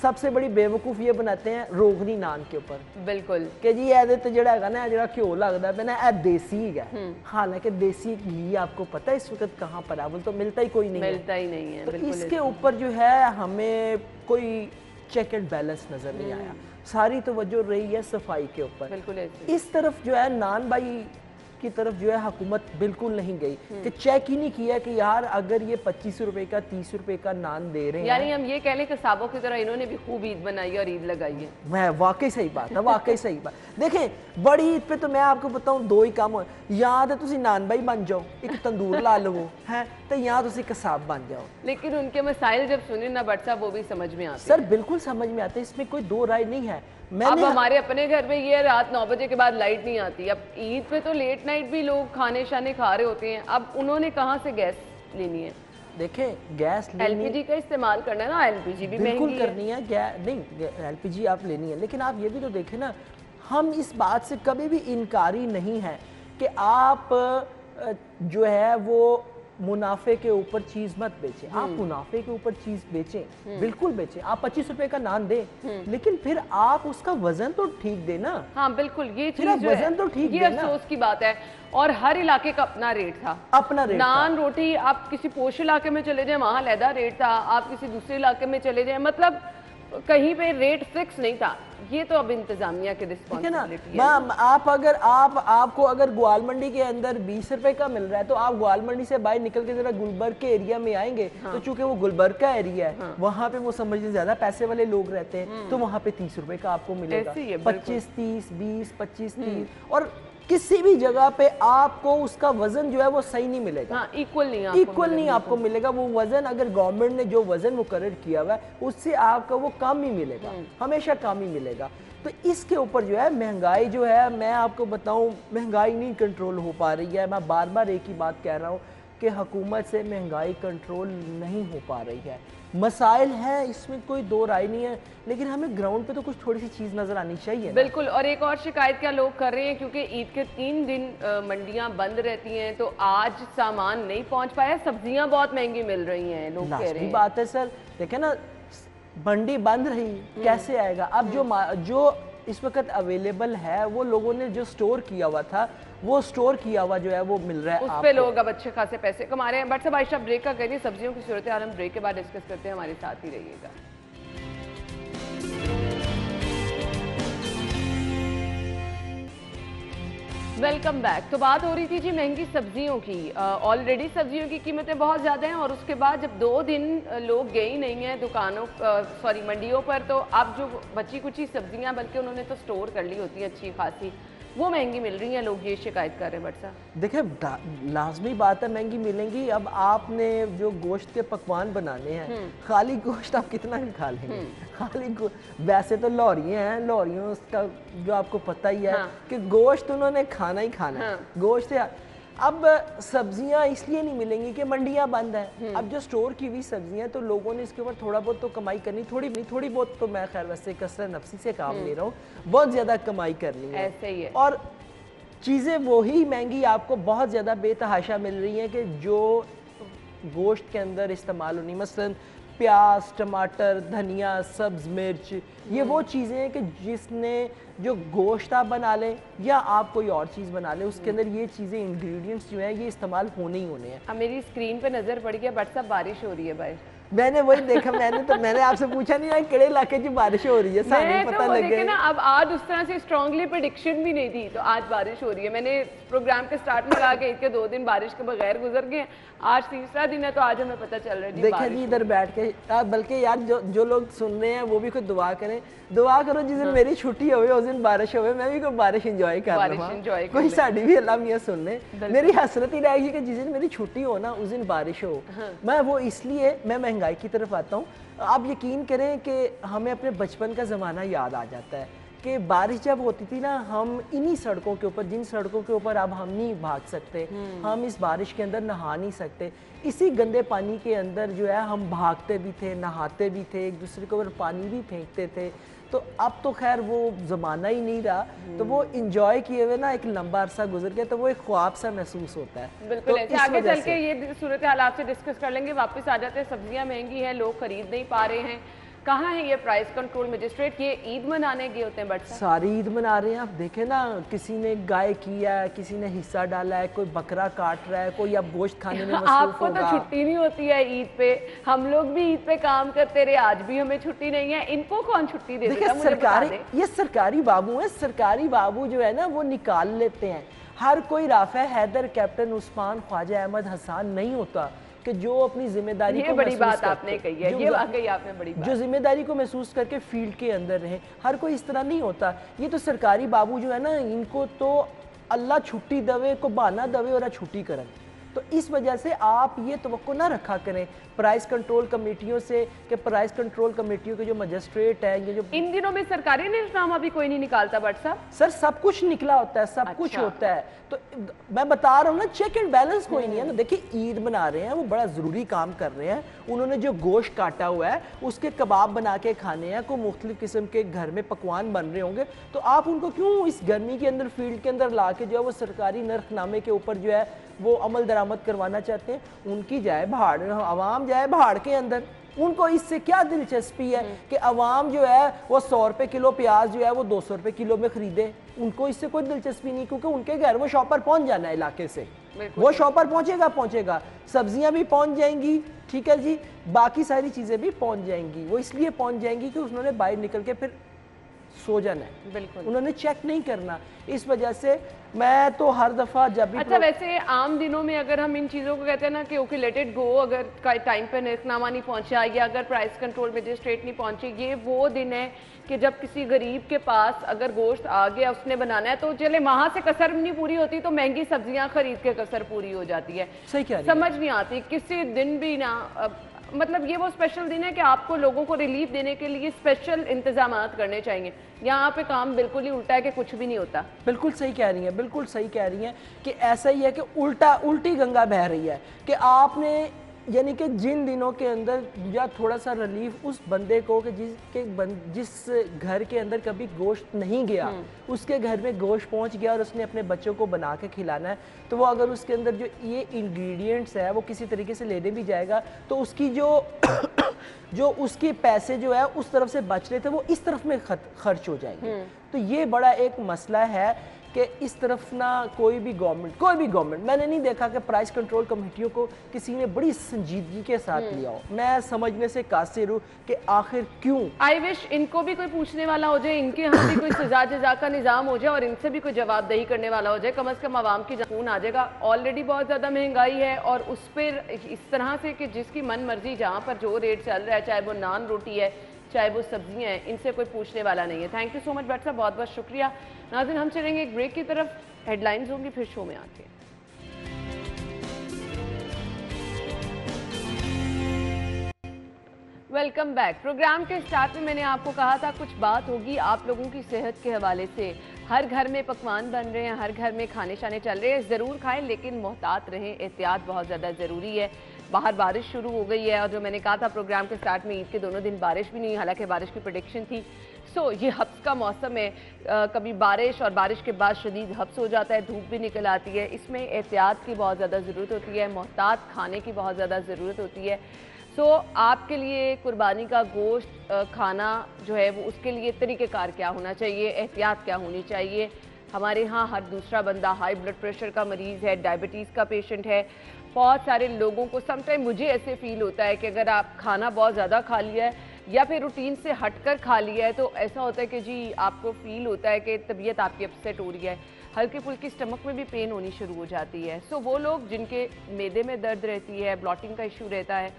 सबसे बड़ी बेवकूफ ये बनाते हैं रोगनी नान के ऊपर, बिल्कुल कि जी ए तो जड़ा है ना, जड़ा घ्यो लगता है ना, ए देसी है। हालांकि देसी घी आपको पता है इस वक्त कहाँ पर है, वो तो मिलता ही कोई नहीं, मिलता ही नहीं है। तो इसके ऊपर जो है हमें कोई चेक एंड बैलेंस नजर नहीं आया। सारी तवज्जो रही है सफाई के ऊपर। बिल्कुल इस तरफ जो है नान भाई की तरफ जो है हुकूमत बिल्कुल नहीं गई कि चेक ही नहीं किया कि यार अगर ये 25 रुपए का 30 रुपए का नान दे रहे हैं, यानी हम ये कह लें कि साबों की तरह इन्होंने भी खूब ईद बनाई और ईद लगाई है। मैं वाकई सही बात है, वाकई सही बात। देखें बड़ी ईद पे तो मैं आपको बताऊं दो ही काम हो, या तो तुसी नान भाई बन जाओ, एक तंदूर ला लो है, तो या तुसी कसाब बन जाओ। लेकिन उनके मसाइल जब सुने ना भट्ट साहब वो भी समझ में आते सर बिल्कुल समझ में आते हैं, इसमें कोई दो राय नहीं है। अब हमारे अपने घर में ये रात 9 बजे के बाद लाइट नहीं आती, अब ईद पे तो लेट नाइट भी लोग खाने शाने खा रहे होते हैं, अब उन्होंने कहाँ से गैस लेनी है? देखें गैस एलपीजी का इस्तेमाल करना है ना, एलपीजी भी बिल्कुल महंगी करनी है, नहीं एलपीजी आप लेनी है, लेकिन आप ये भी तो देखें ना, हम इस बात से कभी भी इनकारी नहीं है कि आप जो है वो मुनाफे के ऊपर चीज मत बेचें, आप मुनाफे के ऊपर चीज बेचें, बिल्कुल बेचें। आप 25 रुपए का नान दें, लेकिन फिर आप उसका वजन तो ठीक देना। हाँ बिल्कुल, ये फिर चीज जो वजन है तो ठीक ये देना। अफसोस की बात है, और हर इलाके का अपना रेट था, अपना रेट नान रोटी आप किसी पोश इलाके में चले जाए वहां अलहदा रेट था, आप किसी दूसरे इलाके में चले जाए मतलब कहीं पे रेट फिक्स नहीं था। ये तो अब इंतजामिया की रिस्पॉन्सिबिलिटी है। आप अगर आपको अगर ग्वाल मंडी के अंदर 20 रुपए का मिल रहा है तो आप ग्वाल मंडी से बाहर निकल के जरा गुलबर्ग के एरिया में आएंगे, तो चूंकि वो गुलबर्ग का एरिया है, वहां पे वो समझिए ज्यादा पैसे वाले लोग रहते हैं, तो वहां पे 30 रुपए का आपको मिलेगा, 25 30 20 25 30, और किसी भी जगह पे आपको उसका वजन जो है वो सही नहीं मिलेगा, हाँ, इक्वल नहीं आपको मिलेगा। वो वजन अगर गवर्नमेंट ने जो वजन मुकर्रर किया हुआ है उससे आपका वो कम ही मिलेगा, हमेशा कम ही मिलेगा। तो इसके ऊपर जो है महंगाई जो है, मैं आपको बताऊं महंगाई नहीं कंट्रोल हो पा रही है। मैं बार बार एक ही बात कह रहा हूं कि हुकूमत से महंगाई कंट्रोल नहीं हो पा रही है। मसाइल है, इसमें कोई दो राय नहीं है, लेकिन हमें ग्राउंड पे तो कुछ थोड़ी सी चीज़ नज़र आनी चाहिए। बिल्कुल, और एक और शिकायत क्या लोग कर रहे हैं, क्योंकि ईद के 3 दिन मंडियां बंद रहती हैं, तो आज सामान नहीं पहुंच पाया, सब्जियां बहुत महंगी मिल रही हैं, लोग कह रहे हैं। बात है सर, देखे ना मंडी बंद रही, कैसे आएगा? अब जो इस वक्त अवेलेबल है वो लोगों ने जो स्टोर किया हुआ था, वो स्टोर किया हुआ जो है वो मिल रहा है, उस पे लोग अब अच्छे खासे पैसे कमा रहे हैं। बट सब आयशा ब्रेक का करिए, सब्जियों की सूरत हाल हम ब्रेक के बाद डिस्कस करते हैं, हमारे साथ ही रहिएगा। Welcome back. तो बात हो रही थी जी महंगी सब्जियों की। ऑलरेडी सब्जियों की कीमतें बहुत ज़्यादा हैं, और उसके बाद जब 2 दिन लोग गए ही नहीं हैं दुकानों मंडियों पर, तो अब जो बची कुची सब्जियां बल्कि उन्होंने तो स्टोर कर ली होती है अच्छी खासी, वो महंगी मिल रही हैं, लोग ये शिकायत कर रहे हैं। बट साहब देखिए लाजमी बात है महंगी मिलेंगी। अब आपने जो गोश्त के पकवान बनाने हैं, खाली गोश्त आप कितना भी खा लेंगे, खाली वैसे तो लौरियाँ हैं, लौरियों का जो आपको पता ही है कि गोश्त उन्होंने खाना ही खाना है, गोश्त है। अब सब्जियां इसलिए नहीं मिलेंगी कि मंडियां बंद हैं। अब जो स्टोर की हुई सब्जियां, तो लोगों ने इसके ऊपर थोड़ा बहुत तो कमाई करनी, थोड़ी बहुत तो मैं खैर वैसे कसरत नफसी से काम ले रहा हूँ, बहुत ज़्यादा कमाई करनी है, ऐसे ही है। और चीज़ें वही महंगी आपको बहुत ज़्यादा बेतहाशा मिल रही हैं कि जो गोश्त के अंदर इस्तेमाल होनी, मसलन प्याज, टमाटर, धनिया, सब्ज मिर्च, ये वो चीज़ें हैं कि जिसने जो गोश्त आप बना लें या आप कोई और चीज़ बना लें, उसके अंदर ये चीज़ें इंग्रेडिएंट्स जो हैं ये इस्तेमाल होने ही होने हैं। अब मेरी स्क्रीन पे नज़र पड़ गया, बट साहब बारिश हो रही है भाई। मैंने वही देखा, मैंने आपसे पूछा नहीं है केड़े इलाके की बारिश हो रही है, सारे पता लग गया ना। अब आज उस तरह से स्ट्रांगली प्रेडिक्शन भी नहीं थी, तो आज बारिश हो रही है। मैंने प्रोग्राम के स्टार्ट में कहा कि इसके 2 दिन बारिश के बगैर गुजर गए, आज तीसरा दिन है, तो आज हमें पता चल रहा है। देखिए जी इधर बैठ के, बल्कि यार जो लोग सुन रहे हैं वो भी कोई दुआ करें, दुआ करो जिस दिन मेरी छुट्टी हो उस दिन बारिश हो, मैं भी कोई बारिश एंजॉय कर रहा हूं, कोई साड़ी भी अल्लाह मियां सुन ले। मेरी हसरत ही रहेगी कि जिस दिन मेरी छुट्टी हो ना उस दिन बारिश हो। मैं वो इसलिए मैं महंगाई की तरफ आता हूँ। आप यकीन करें कि हमें अपने बचपन का ज़माना याद आ जाता है कि बारिश जब होती थी ना, हम इन्हीं सड़कों के ऊपर, जिन सड़कों के ऊपर अब हम नहीं भाग सकते, हम इस बारिश के अंदर नहा नहीं सकते, इसी गंदे पानी के अंदर जो है हम भागते भी थे, नहाते भी थे, एक दूसरे के ऊपर पानी भी फेंकते थे। तो अब तो खैर वो ज़माना ही नहीं रहा, तो वो इंजॉय किए हुए ना एक लंबा अरसा गुजर गया, तो वो एक ख्वाब सा महसूस होता है। बिल्कुल ऐसे। आगे चल के ये सूरत हाल आपसे डिस्कस कर लेंगे। वापस आ जाते हैं, सब्जियां महंगी हैं, लोग खरीद नहीं पा रहे हैं, कहाँ है ये प्राइस कंट्रोल मजिस्ट्रेट? ये ईद मनाने गए होते हैं, बट सारी ईद मना रहे हैं। आप देखें ना, किसी ने गाय किया है, किसी ने हिस्सा डाला है, कोई बकरा काट रहा है, कोई अब गोश्त खाने में मसरूफ आपको होगा। तो छुट्टी नहीं होती है ईद पे, हम लोग भी ईद पे काम करते रहे, आज भी हमें छुट्टी नहीं है, इनको कौन छुट्टी दे देगा? सरकारी, ये सरकारी बाबू है, सरकारी बाबू जो है ना वो निकाल लेते हैं। हर कोई राफा हैदर, कैप्टन उस्मान, ख्वाजा अहमद हसान नहीं होता कि जो अपनी जिम्मेदारी ये को बड़ी महसूस बात आपने करते, कही है, ये वाकई आपने बड़ी बात। जो जिम्मेदारी को महसूस करके फील्ड के अंदर रहे, हर कोई इस तरह नहीं होता। ये तो सरकारी बाबू जो है ना, इनको तो अल्लाह छुट्टी दवे को बहाना दवे और छुट्टी करें। तो इस वजह से आप ये तवक्को ना रखा करें प्राइस कंट्रोल कमेटियों से कि प्राइस कंट्रोल कमेटियों के जो मजिस्ट्रेट है, ये जो इन दिनों में सरकारी निज़ाम अभी कोई नहीं निकालता बट साहब। सर सब कुछ निकला होता है, सब कुछ होता है। तो मैं बता रहा हूँ ना, चेक एंड बैलेंस कोई नहीं है ना। देखिए ईद बना रहे हैं, वो बड़ा ज़रूरी काम कर रहे हैं। उन्होंने जो गोश्त काटा हुआ है उसके कबाब बना के खाने हैं, कोई मुख्तलिफ किस्म के घर में पकवान बन रहे होंगे, तो आप उनको क्यों इस गर्मी के अंदर फील्ड के अंदर ला के जो है वो सरकारी नरखनामे के ऊपर जो है वो अमल दरामद करवाना चाहते हैं? उनकी जाए भाड़, आवाम जाए भाड़ के अंदर। उनको इससे क्या दिलचस्पी है कि अवाम जो है वो 100 रुपए किलो प्याज जो है वो 200 रुपए किलो में खरीदे? उनको इससे कोई दिलचस्पी नहीं, क्योंकि उनके घर वो शॉपर पहुंच जाना है इलाके से, वो शॉपर पहुंचेगा, सब्जियां भी पहुंच जाएंगी, ठीक है जी, बाकी सारी चीजें भी पहुंच जाएंगी। वो इसलिए पहुंच जाएंगी कि उन्होंने बाहर निकल के फिर सो जाना है, बिल्कुल उन्होंने चेक नहीं करना। इस वजह से मैं तो हर दफा जब भी अच्छा, वैसे आम दिनों में अगर हम इन चीज़ों को कहते हैं ना कि ओके लेट इट गो, अगर टाइम पे निर्खनामा नहीं पहुंचा या अगर प्राइस कंट्रोल मजिस्ट्रेट नहीं पहुंचे, ये वो दिन है कि जब किसी गरीब के पास अगर गोश्त आ गया, उसने बनाना है, तो चले वहां से कसर नहीं पूरी होती तो महंगी सब्जियां खरीद के कसर पूरी हो जाती है। सही क्या समझ नहीं आती किसी दिन भी ना, मतलब ये वो स्पेशल दिन है कि आपको लोगों को रिलीफ देने के लिए स्पेशल इंतजाम करने चाहिए। यहाँ पे काम बिल्कुल ही उल्टा है कि कुछ भी नहीं होता। बिल्कुल सही कह रही हैं, बिल्कुल सही कह रही हैं कि ऐसा ही है कि उल्टी गंगा बह रही है कि आपने यानी कि जिन दिनों के अंदर या थोड़ा सा रिलीफ उस बंदे को कि जिस घर के अंदर कभी गोश्त नहीं गया, उसके घर में गोश्त पहुंच गया और उसने अपने बच्चों को बना के खिलाना है, तो वो अगर उसके अंदर जो ये इंग्रेडिएंट्स है वो किसी तरीके से लेने भी जाएगा तो उसकी जो उसके पैसे जो है उस तरफ से बच रहे थे वो इस तरफ में खर्च हो जाएंगे। तो ये बड़ा एक मसला है कि इस तरफ ना कोई भी गवर्नमेंट मैंने नहीं देखा कि प्राइस कंट्रोल कमेटियों को किसी ने बड़ी संजीदगी के साथ लिया हो। मैं समझने से कासिर हूँ कि आखिर क्यों। आई विश इनको भी कोई पूछने वाला हो जाए, इनके यहाँ भी कोई सजा जजा का निजाम हो जाए और इनसे भी कोई जवाबदेही करने वाला हो जाए। कम से कम आवाम की खून आ जाएगा। ऑलरेडी बहुत ज़्यादा महंगाई है और उस पर इस तरह से कि जिसकी मन मर्जी जहाँ पर जो रेट चल रहा है, चाहे वो नान रोटी है चाहे वो सब्जियां हैं, इनसे कोई पूछने वाला नहीं है। Thank you so much Bhatt साहब, बहुत बहुत शुक्रिया। नाज़रीन, हम चलेंगे एक ब्रेक की तरफ, हेडलाइंस होंगी फिर शो में आके। Welcome back. प्रोग्राम के स्टार्ट में मैंने आपको कहा था कुछ बात होगी आप लोगों की सेहत के हवाले से। हर घर में पकवान बन रहे हैं, हर घर में खाने शाने चल रहे हैं, ज़रूर खाएं लेकिन मोहतात रहें, एहतियात बहुत ज़्यादा ज़रूरी है। बाहर बारिश शुरू हो गई है और जो मैंने कहा था प्रोग्राम के स्टार्ट में, ईद के दोनों दिन बारिश भी नहीं, हालांकि बारिश की प्रेडिक्शन थी। ये हब्स का मौसम है, कभी बारिश और बारिश के बाद शदीद हब्स हो जाता है, धूप भी निकल आती है। इसमें एहतियात की बहुत ज़्यादा ज़रूरत होती है, मोहतात खाने की बहुत ज़्यादा ज़रूरत होती है। आपके लिए कुर्बानी का गोश्त खाना जो है वो उसके लिए तरीक़ेकार क्या होना चाहिए, एहतियात क्या होनी चाहिए। हमारे यहाँ हर दूसरा बंदा हाई ब्लड प्रेशर का मरीज़ है, डायबिटीज़ का पेशेंट है। बहुत सारे लोगों को समटाइम मुझे ऐसे फील होता है कि अगर आप खाना बहुत ज़्यादा खा लिया है या फिर रूटीन से हटकर खा लिया है तो ऐसा होता है कि जी आपको फील होता है कि तबीयत आपकी अपसेट हो रही है, हल्की फुल्की स्टमक में भी पेन होनी शुरू हो जाती है। वो लोग जिनके मैदे में दर्द रहती है, ब्लॉटिंग का इशू रहता है,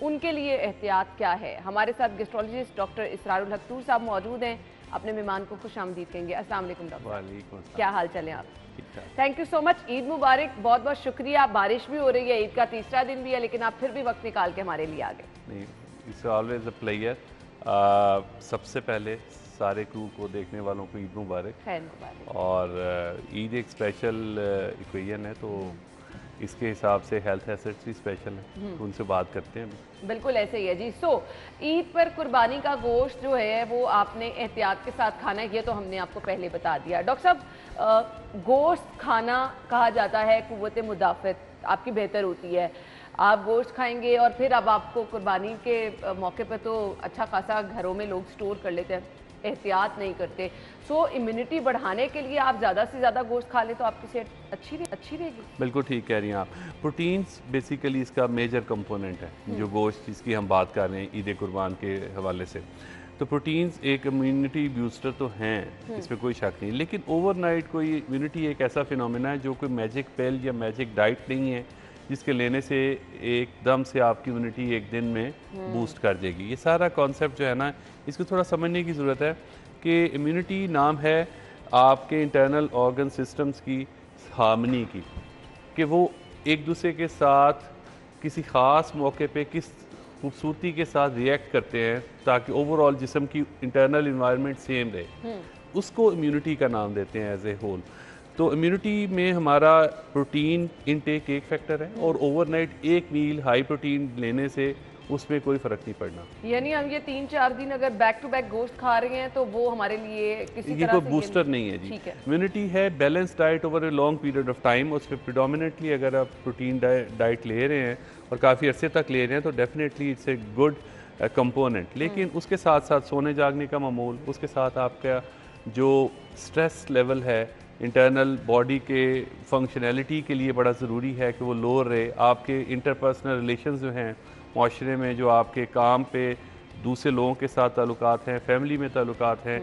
उनके लिए एहतियात क्या है। हमारे साथ गेस्ट्रोलॉजिस्ट डॉक्टर इसरारुल हक साहब मौजूद हैं। अपने मेहमान को खुशामदीद कहेंगे। अस्सलाम वालेकुम डॉक्टर। वालेकुम, क्या हाल चले आप? Thank you so much. Eid मुबारक। बहुत बहुत शुक्रिया। बारिश भी हो रही है, ईद का तीसरा दिन भी है, लेकिन आप फिर भी वक्त निकाल के हमारे लिए आ गए। नहीं, इट्स ऑलवेज अ प्लेयर। सबसे पहले सारे क्रू को देखने वालों को ईद मुबारक। खैर मुबारक। और ईद एक स्पेशल इक्वेशन है, तो इसके हिसाब से हेल्थ एसेट्स भी स्पेशल हैं, तो उनसे बात करते हैं। बिल्कुल ऐसे ही है जी। ईद पर कुर्बानी का गोश्त जो है वो आपने एहतियात के साथ खाना है, ये तो हमने आपको पहले बता दिया। डॉक्टर साहब, गोश्त खाना कहा जाता है कुव्वत मुदाफ़त आपकी बेहतर होती है। आप गोश्त खाएंगे और फिर अब आपको कुर्बानी के मौके पर तो अच्छा खासा घरों में लोग स्टोर कर लेते हैं, एहतियात नहीं करते। इम्यूनिटी बढ़ाने के लिए आप ज़्यादा से ज़्यादा गोश्त खा लें तो आपकी सेहत अच्छी रहेगी। बिल्कुल ठीक कह रही हैं आप। प्रोटीन्स बेसिकली इसका मेजर कंपोनेंट है, जो गोश्त जिसकी हम बात कर रहे हैं ईद कुर्बान के हवाले से। तो प्रोटीन्स एक इम्यूनिटी बूस्टर तो हैं, इसमें कोई शक नहीं, लेकिन ओवरनाइट कोई इम्यूनिटी एक ऐसा फिनोमेना है जो कोई मैजिक पिल या मैजिक डाइट नहीं है जिसके लेने से एकदम से आपकी इम्यूनिटी एक दिन में बूस्ट कर देगी। ये सारा कॉन्सेप्ट जो है ना, इसको थोड़ा समझने की ज़रूरत है कि इम्यूनिटी नाम है आपके इंटरनल ऑर्गन सिस्टम्स की हार्मनी की, कि वो एक दूसरे के साथ किसी ख़ास मौके पे किस खूबसूरती के साथ रिएक्ट करते हैं ताकि ओवरऑल जिस्म की इंटरनल इन्वायरमेंट सेम रहे, उसको इम्यूनिटी का नाम देते हैं एज ए होल। तो इम्यूनिटी में हमारा प्रोटीन इनटेक एक फैक्टर है और ओवरनाइट एक मील हाई प्रोटीन लेने से उसमें कोई फ़र्क नहीं पड़ना। यानी हम ये 3-4 दिन अगर बैक टू बैक गोश्त खा रहे हैं तो वो हमारे लिए किसी ये तरह कोई से बूस्टर नहीं है जी। ठीक है। इम्यूनिटी है balance diet over a long period of time, उसमें प्रिडोमिनेटली अगर आप प्रोटीन डाइट ले रहे हैं और काफ़ी अरसे तक ले रहे हैं तो definitely it's a good component. लेकिन उसके साथ साथ सोने जागने का मामूल, उसके साथ आपका जो स्ट्रेस लेवल है इंटरनल बॉडी के फंक्शनैलिटी के लिए बड़ा ज़रूरी है कि वो लोअर रहे। आपके इंटरपर्सनल रिलेशंस जो हैं माशरे में, जो आपके काम पे दूसरे लोगों के साथ ताल्लुकात हैं, फैमिली में ताल्लुकात हैं,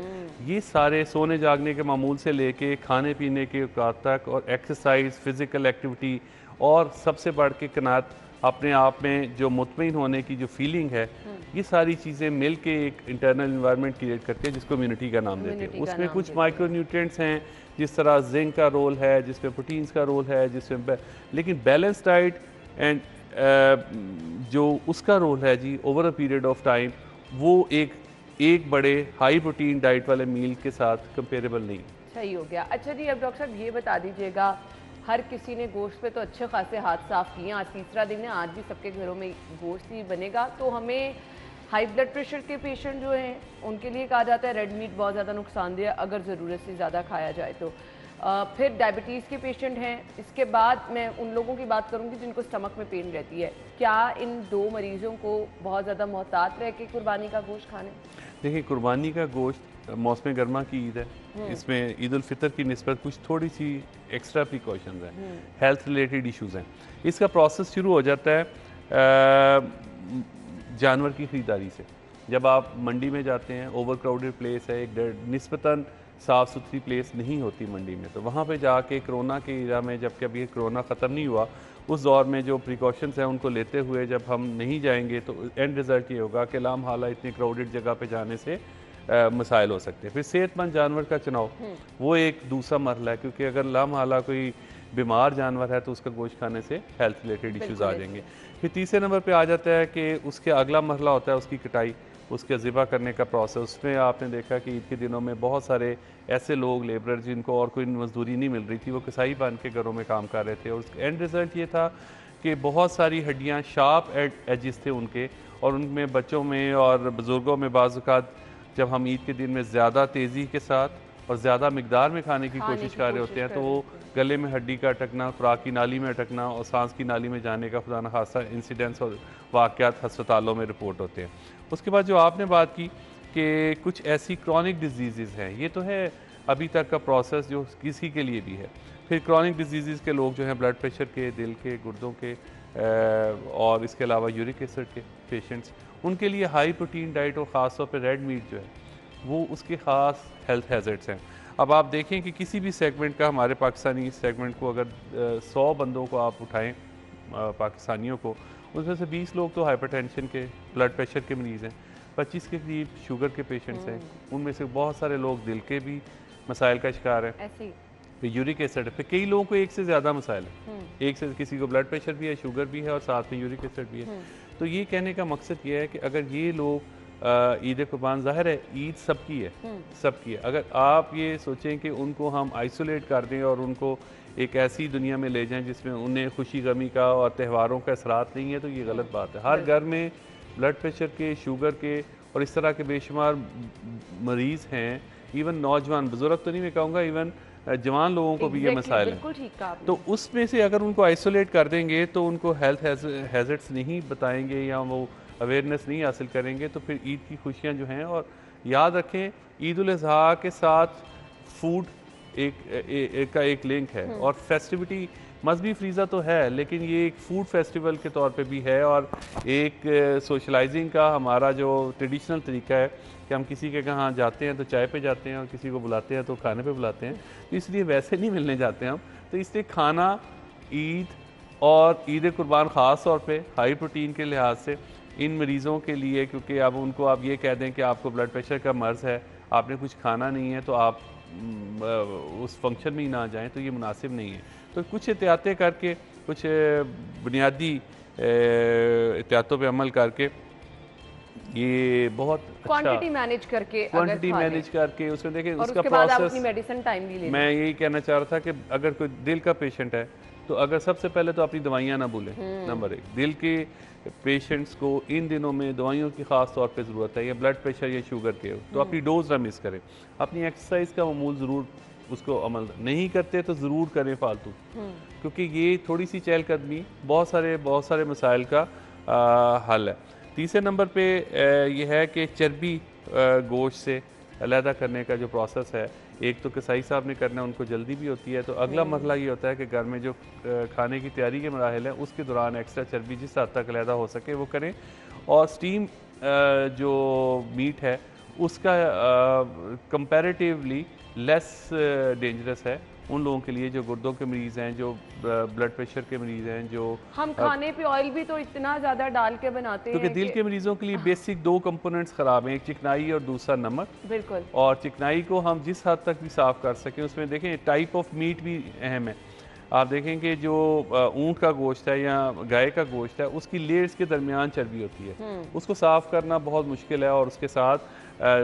ये सारे सोने जागने के मामूल से लेके खाने पीने के औकात तक और एक्सरसाइज, फिज़िकल एक्टिविटी और सबसे बढ़ के कनात अपने आप में जो मुतमईन होने की जो फीलिंग है, ये सारी चीज़ें मिल के एक इंटरनल इन्वायरमेंट क्रिएट करती है जिसको इम्यूनिटी का नाम देते हैं। उसमें कुछ माइक्रो न्यूट्रिएंट्स हैं, जिस तरह जिंक का रोल है, जिसमें प्रोटीन्स का रोल है, जिसमें लेकिन बैलेंस डाइट एंड जो उसका रोल है जी over a period of time, वो एक बड़े हाई प्रोटीन डाइट वाले मील के साथ कंपेरेबल नहीं। सही हो गया। अच्छा जी, अब डॉक्टर साहब ये बता दीजिएगा, हर किसी ने गोश्त पे तो अच्छे खासे हाथ साफ किए, आज तीसरा दिन है, आज भी सबके घरों में गोश्त ही बनेगा, तो हमें हाई ब्लड प्रेशर के पेशेंट जो हैं उनके लिए कहा जाता है रेड मीट बहुत ज़्यादा नुकसानदेह अगर ज़रूरत से ज़्यादा खाया जाए तो। फिर डायबिटीज़ के पेशेंट हैं, इसके बाद मैं उन लोगों की बात करूंगी जिनको स्टमक में पेन रहती है। क्या इन दो मरीज़ों को बहुत ज़्यादा मोहतात रह के कुर्बानी का गोश्त खाने? देखिए, कुर्बानी का गोश्त मौसम गर्मा की ईद है, इसमें ईद उल फितर की निस्बत कुछ थोड़ी सी एक्स्ट्रा प्रिकॉशंस हैं, हेल्थ रिलेटेड इश्यूज़ हैं। इसका प्रोसेस शुरू हो जाता है जानवर की ख़रीदारी से। जब आप मंडी में जाते हैं, ओवर क्राउडेड प्लेस है, एक निस्बतन साफ़ सुथरी प्लेस नहीं होती मंडी में, तो वहाँ पे जाके कोरोना के इरा में, जबकि अभी कोरोना ख़त्म नहीं हुआ, उस दौर में जो प्रिकॉशंस हैं उनको लेते हुए जब हम नहीं जाएंगे तो एंड रिज़ल्ट ये होगा कि लाम हाला इतनी क्राउडेड जगह पे जाने से मसाइल हो सकते हैं। फिर सेहतमंद जानवर का चुनाव वो एक दूसरा मरला है, क्योंकि अगर लाम हाला कोई बीमार जानवर है तो उसका गोश्त खाने से हेल्थ रिलेटेड इश्यूज़ आ जाएंगे। फिर तीसरे नंबर पे आ जाता है कि उसके अगला मरला होता है उसकी कटाई, उसके ज़िबा करने का प्रोसेस। उसमें आपने देखा कि ईद के दिनों में बहुत सारे ऐसे लोग लेबर जिनको और कोई मजदूरी नहीं मिल रही थी, वो कसाई बन के घरों में काम कर रहे थे, और उसका एंड रिज़ल्ट ये था कि बहुत सारी हड्डियाँ शार्प एजिस थे उनके, और उनमें बच्चों में और बुज़ुर्गों में बाज़ औक़ात जब हम ईद के दिन में ज़्यादा तेज़ी के साथ और ज़्यादा मिकदार में खाने की कोशिश कर रहे होते हैं, तो वो गले में हड्डी का अटकना, खुराक की नाली में अटकना और सांस की नाली में जाने का खुदा न खासा इंसिडेंट्स और वाक़यात अस्पतालों में रिपोर्ट होते हैं। उसके बाद जो आपने बात की कि कुछ ऐसी क्रॉनिक डिजीज़ हैं, ये तो है अभी तक का प्रोसेस जो किसी के लिए भी है। फिर क्रॉनिक डिजीज़ के लोग जो हैं ब्लड प्रेशर के, दिल के, गुर्दों के और इसके अलावा यूरिक एसिड के पेशेंट्स, उनके लिए हाई प्रोटीन डाइट और ख़ास तौर पर रेड मीट जो है वो उसके ख़ास हेल्थ हैज़र्ड्स हैं। अब आप देखें कि किसी भी सेगमेंट का, हमारे पाकिस्तानी सेगमेंट को अगर 100 बंदों को आप उठाएं पाकिस्तानियों को, उसमें से 20 लोग तो हाइपरटेंशन के, ब्लड प्रेशर के मरीज़ हैं, 25 के करीब शुगर के पेशेंट्स हैं, उनमें से बहुत सारे लोग दिल के भी मसाइल का शिकार हैं, फिर यूरिक एसिड, फिर कई लोगों को एक से ज़्यादा मसाइल है, एक से किसी को ब्लड प्रेशर भी है, शुगर भी है और साथ में यूरिक एसिड भी है। तो ये कहने का मकसद ये है कि अगर ये लोग ईद कुर्बान, ज़ाहिर है ईद सबकी है, सबकी है, अगर आप ये सोचें कि उनको हम आइसोलेट कर दें और उनको एक ऐसी दुनिया में ले जाएं जिसमें उन्हें खुशी गमी का और त्योहारों का असरात नहीं है, तो ये गलत बात है। हर घर में ब्लड प्रेशर के, शुगर के और इस तरह के बेशुमार मरीज़ हैं, इवन नौजवान, बुजुर्ग तो नहीं मैं कहूँगा, इवन जवान लोगों को भी ये मसाइल है। तो उसमें से अगर उनको आइसोलेट कर देंगे तो उनको हेल्थ हैज़र्ड्स नहीं बताएंगे या वो अवेयरनेस नहीं हासिल करेंगे, तो फिर ईद की खुशियाँ जो हैं, और याद रखें ईद उल अज़हा के साथ फूड का एक लिंक है, और फेस्टिविटी मजहबी फ्रीज़ा तो है, लेकिन ये एक फूड फेस्टिवल के तौर पे भी है और एक सोशलाइजिंग का हमारा जो ट्रेडिशनल तरीका है कि हम किसी के यहाँ जाते हैं तो चाय पे जाते हैं और किसी को बुलाते हैं तो खाने पे बुलाते हैं, तो इसलिए वैसे नहीं मिलने जाते हैं हम। तो इसलिए खाना ईद और ईद कुर्बान ख़ास तौर पे हाई प्रोटीन के लिहाज से इन मरीज़ों के लिए, क्योंकि अब उनको आप ये कह दें कि आपको ब्लड प्रेशर का मर्ज़ है, आपने कुछ खाना नहीं है, तो आप उस फंक्शन में ही ना जाएं, तो ये मुनासिब नहीं है। तो कुछ एहतियातें करके, कुछ बुनियादी एहतियातों पे अमल करके, ये बहुत क्वांटिटी मैनेज करके, क्वांटिटी मैनेज करके उसमें देखें और उसका उसके बाद आप प्रोसेस। अपनी मेडिसिन टाइमली लें। मैं यही कहना चाह रहा था कि अगर कोई दिल का पेशेंट है तो अगर सबसे पहले तो अपनी दवाइयाँ ना भूलें। नंबर 1, दिल के पेशेंट्स को इन दिनों में दवाइयों की ख़ास तौर पे ज़रूरत है, या ब्लड प्रेशर या शुगर के, तो अपनी डोज ना मिस करें। अपनी एक्सरसाइज का मामूल ज़रूर उसको अमल नहीं करते तो ज़रूर करें फालतू, क्योंकि ये थोड़ी सी चहलकदमी बहुत सारे मसाइल का हल है। तीसरे नंबर पे ये है कि चर्बी गोश्त से अलहदा करने का जो प्रोसेस है, एक तो कसाई साहब ने करना है, उनको जल्दी भी होती है, तो अगला मरला ये होता है कि घर में जो खाने की तैयारी के मराहल हैं उसके दौरान एक्स्ट्रा चर्बी जिस हद तक अलहदा हो सके वो करें। और स्टीम जो मीट है उसका कंपैरेटिवली लेस डेंजरस है उन लोगों के लिए जो गुर्दों के मरीज़ हैं, जो ब्लड प्रेशर के मरीज़ हैं, जो हम खाने पे ऑयल भी तो इतना ज़्यादा डाल के बनाते हैं, क्योंकि दिल के मरीज़ों के लिए बेसिक 2 कंपोनेंट्स ख़राब हैं, एक चिकनाई और दूसरा नमक। बिल्कुल। और चिकनाई को हम जिस हद तक भी साफ़ कर सकें, उसमें देखें टाइप ऑफ मीट भी अहम है। आप देखें कि जो ऊँट का गोश्त है या गाय का गोश्त है, उसकी लेयर्स के दरमियान चर्बी होती है, उसको साफ़ करना बहुत मुश्किल है और उसके साथ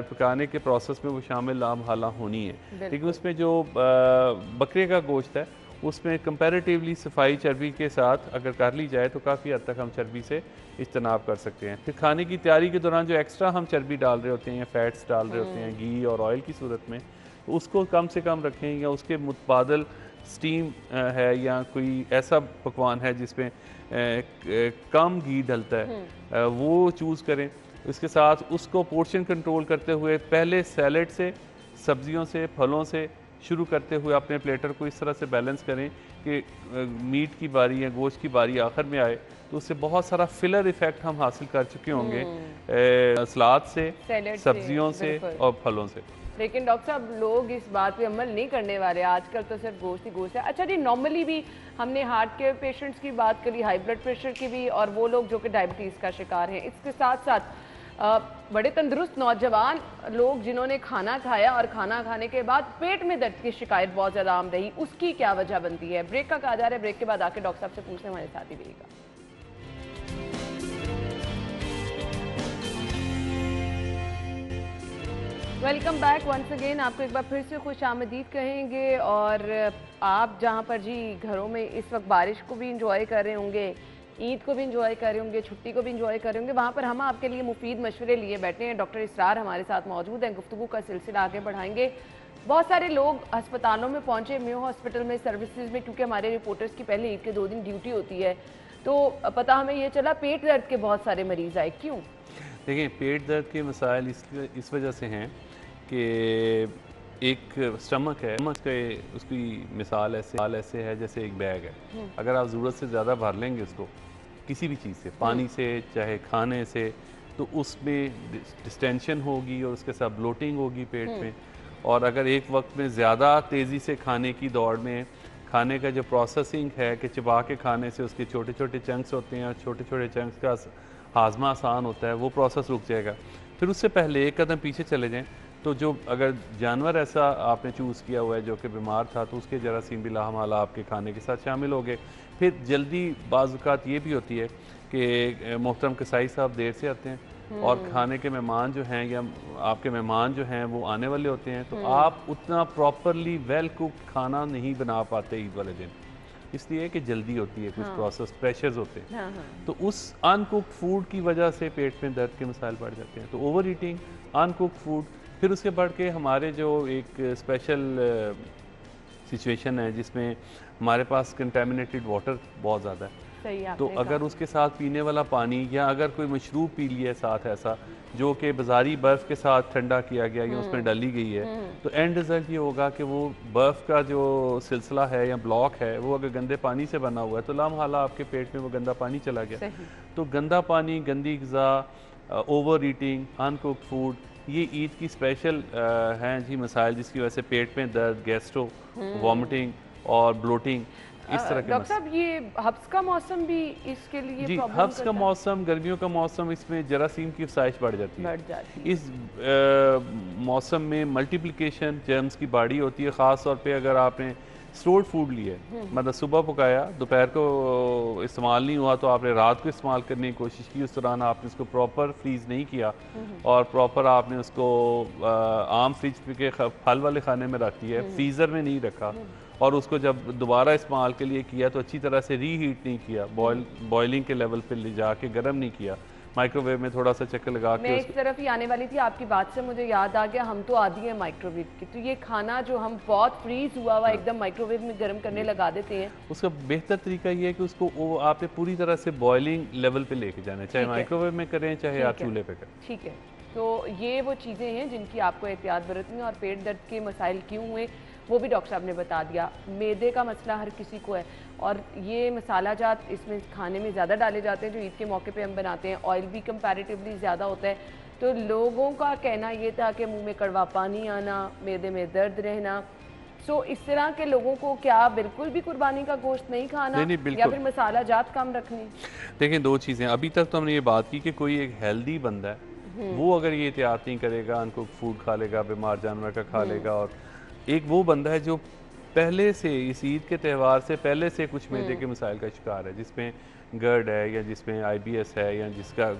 पकाने के प्रोसेस में वो शामिल लामहाला होनी है। लेकिन उसमें जो बकरे का गोश्त है उसमें कंपैरेटिवली सफाई चर्बी के साथ अगर कर ली जाए तो काफ़ी हद तक हम चर्बी से इज्तनाब कर सकते हैं। फिर खाने की तैयारी के दौरान जो एक्स्ट्रा हम चर्बी डाल रहे होते हैं या फैट्स डाल रहे होते हैं घी और ऑयल की सूरत में, तो उसको कम से कम रखें, या उसके मुतबादल स्टीम है या कोई ऐसा पकवान है जिसमें कम घी डलता है वो चूज़ करें। इसके साथ उसको पोर्शन कंट्रोल करते हुए पहले सैलेड से, सब्जियों से, फलों से शुरू करते हुए अपने प्लेटर को इस तरह से बैलेंस करें कि मीट की बारी या गोश्त की बारी आखिर में आए, तो उससे बहुत सारा फिलर इफ़ेक्ट हम हासिल कर चुके होंगे सलाद से, सब्जियों से और फलों से। लेकिन डॉक्टर साहब लोग इस बात पे अमल नहीं करने वाले, आजकल तो सिर्फ गोश्त ही गोश्त है। अच्छा जी, नॉर्मली भी हमने हार्ट के पेशेंट्स की बात करी, हाई ब्लड प्रेशर की भी, और वो लोग जो कि डायबिटीज़ का शिकार हैं, इसके साथ साथ बड़े तंदुरुस्त नौजवान लोग जिन्होंने खाना खाया और खाना खाने के बाद पेट में दर्द की शिकायत बहुत ज़्यादा आम रही, उसकी क्या वजह बनती है? ब्रेक का कहा जा रहा है, ब्रेक के बाद आके डॉक्टर साहब से पूछने, हमारे साथ ही रहिएगा। Welcome back once again. आपको एक बार फिर से खुश आमदीद कहेंगे। और आप जहाँ पर जी घरों में इस वक्त बारिश को भी इंजॉय कर रहे होंगे, ईद को भी इंजॉय कर रहे होंगे, छुट्टी को भी इंजॉय कर रहे होंगे, वहाँ पर हम आपके लिए मुफीद मशवरे लिए बैठे हैं। डॉक्टर इसरार हमारे साथ मौजूद हैं, गुफ्तगू का सिलसिला आगे बढ़ाएंगे। बहुत सारे लोग अस्पतालों में पहुँचे, मेयो हॉस्पिटल में, सर्विसेज में, क्योंकि हमारे रिपोर्टर्स की पहले ईद के 2 दिन ड्यूटी होती है, तो पता हमें ये चला पेट दर्द के बहुत सारे मरीज़ आए। क्यों? देखिए, पेट दर्द के मसाइल इस वजह से हैं कि एक स्टमक है, स्टमक के उसकी मिसाल ऐसे है जैसे एक बैग है। अगर आप ज़रूरत से ज़्यादा भर लेंगे उसको किसी भी चीज़ से, पानी से चाहे खाने से, तो उसमें डिस्टेंशन होगी और उसके साथ ब्लोटिंग होगी पेट में। और अगर एक वक्त में ज़्यादा तेज़ी से खाने की दौड़ में खाने का जो प्रोसेसिंग है कि चबा के खाने से उसके छोटे छोटे चंक्स होते हैं और छोटे छोटे चंक्स का हाजमा आसान होता है, वो प्रोसेस रुक जाएगा। फिर उससे पहले एक कदम पीछे चले जाएं तो जो अगर जानवर ऐसा आपने चूज़ किया हुआ है जो कि बीमार था, तो उसके जरासीम भी लाहमाला आपके खाने के साथ शामिल हो गए। फिर जल्दी बाज़ ये भी होती है कि मोहतरम कसाई साहब देर से आते हैं और खाने के मेहमान जो हैं या आपके मेहमान जो हैं वो आने वाले होते हैं, तो आप उतना प्रॉपरली वेल कुक्ड खाना नहीं बना पाते ईद वाले दिन, इसलिए कि जल्दी होती है, कुछ प्रोसेस प्रेशर्स होते हैं। तो उस अनकुक्ड फूड की वजह से पेट में दर्द के मसाइल बढ़ जाते हैं। तो ओवर ईटिंग, अनकुक्ड फूड, फिर उसके बढ़ के हमारे जो एक स्पेशल सिचुएशन है जिसमें हमारे पास कंटेमिनेटेड वाटर बहुत ज़्यादा है। सही तो आपने अगर कहा। उसके साथ पीने वाला पानी या अगर कोई मशरूब पी लिया साथ ऐसा जो कि बाजारी बर्फ़ के साथ ठंडा किया गया या उसमें डाली गई है, तो एंड रिज़ल्ट ये होगा कि वो बर्फ़ का जो सिलसिला है या ब्लॉक है वो अगर गंदे पानी से बना हुआ है तो लामहला आपके पेट में वो गंदा पानी चला गया। सही। तो गंदा पानी, गंदी ग़िज़ा, ओवर ईटिंग, अनकुक्ड फूड, ये ईद की स्पेशल हैं जी मसाइल, जिसकी वजह से पेट में दर्द, गैस्ट्रो, वॉमिटिंग और ब्लोटिंग, इस तरह के डॉक्टर साहब, ये हब्स का मौसम भी इसके लिए जी, प्रॉब्लम हब्स का करता है? मौसम, गर्मियों का मौसम, इसमें जरासीम की अफसाइश बढ़ जाती है। बढ़ जाती है। इस मौसम में मल्टीप्लिकेशन जर्म्स की बाड़ी होती है, ख़ास तौर पे अगर आपने स्टोर्ड फूड लिया है, मतलब सुबह पकाया, दोपहर को इस्तेमाल नहीं हुआ तो आपने रात को इस्तेमाल करने की कोशिश की, उस दौरान आपने उसको प्रॉपर फ्रीज़ नहीं किया और प्रॉपर आपने उसको आम फ्रिज के फल वाले खाने में रख दिया, फ्रीज़र में नहीं रखा और उसको जब दोबारा इस्तेमाल के लिए किया तो अच्छी तरह से रीहीट नहीं किया, बॉयलिंग के लेवल पे ले जाके गर्म नहीं किया, माइक्रोवेव में थोड़ा सा चक्कर लगा मैं के इस तरफ ही आने वाली थी, आपकी बात से मुझे याद आ गया, हम तो आदी हैं माइक्रोवेव की, तो ये खाना जो हम बहुत फ्रीज हुआ हुआ एकदम माइक्रोवेव में गर्म करने लगा देते हैं। उसका बेहतर तरीका ये है कि उसको वो आपने पूरी तरह से बॉइलिंग लेवल पे लेके जाना है, चाहे ठीक है। माइक्रोवेव में करें चाहे आप ठीक है। चूल्हे पे करें। ठीक है, तो ये वो चीज़ें हैं जिनकी आपको एहतियात बरतनी है। और पेट दर्द के मसाइल क्यों हुए वो भी डॉक्टर साहब ने बता दिया। मैदे का मसला हर किसी को है और ये मसाला जात इसमें खाने में ज़्यादा डाले जाते हैं जो ईद के मौके पे हम बनाते हैं, ऑयल भी कंपैरेटिवली ज़्यादा होता है। तो लोगों का कहना ये था कि मुंह में कड़वा पानी आना, मैदे में दर्द रहना। सो इस तरह के लोगों को क्या बिल्कुल भी कुर्बानी का गोश्त नहीं खाना नहीं, या बिल्कुल। फिर मसाला जात कम रखनी? देखें, दो चीज़ें, अभी तक तो हमने ये बात की कि कोई एक हेल्दी बंदा है वो अगर ये एहतियात नहीं करेगा, अनकुक फूड खा लेगा, बीमार जानवर का खा लेगा, और एक वो बंदा है जो पहले से इस ईद के त्यौहार से पहले से कुछ मैदे के मसाइल का शिकार है, जिसमें गर्ड है या जिसमें IBS है या जिसका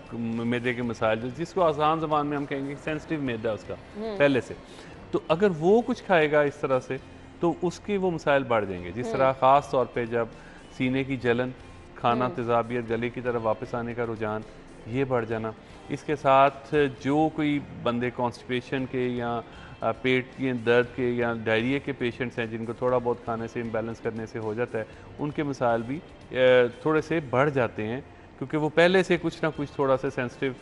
मैदे के मसाइल, जिसको आसान ज़बान में हम कहेंगे सेंसिटिव मैदा उसका पहले से, तो अगर वो कुछ खाएगा इस तरह से तो उसके वो मसाइल बढ़ जाएंगे। जिस तरह ख़ास तौर पे जब सीने की जलन, खाना तेज़ाबियत, गले की तरफ वापस आने का रुझान, ये बढ़ जाना, इसके साथ जो कोई बंदे कॉन्स्टिपेशन के या पेट के दर्द के या डायरिया के पेशेंट्स हैं जिनको थोड़ा बहुत खाने से इम्बैलेंस करने से हो जाता है, उनके मसाइल भी थोड़े से बढ़ जाते हैं क्योंकि वो पहले से कुछ ना कुछ थोड़ा सा सेंसिटिव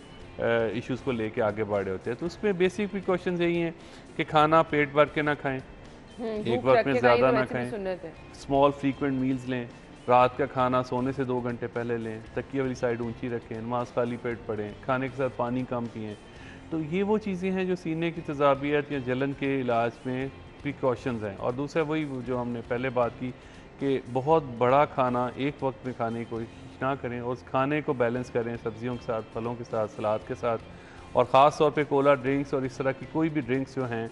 इश्यूज़ को लेके आगे बढ़े होते हैं। तो उसमें बेसिक प्रिकॉशंस यही हैं कि खाना पेट भर के ना खाएं, एक वक्त में ज़्यादा ना खाएं, स्मॉल फ्रीक्वेंट मील्स लें, रात का खाना सोने से 2 घंटे पहले लें, तकिए वाली साइड ऊंची रखें, नमाज खाली पेट पढ़ें, खाने के साथ पानी कम पिएं। तो ये वो चीज़ें हैं जो सीने की तेज़ाबियत या जलन के इलाज में प्रिकॉशंस हैं। और दूसरा वही जो हमने पहले बात की कि बहुत बड़ा खाना एक वक्त में खाने की कोशिश ना करें और उस खाने को बैलेंस करें सब्जियों के साथ, फलों के साथ, सलाद के साथ, और ख़ास तौर पे कोला ड्रिंक्स और इस तरह की कोई भी ड्रिंक्स जो हैं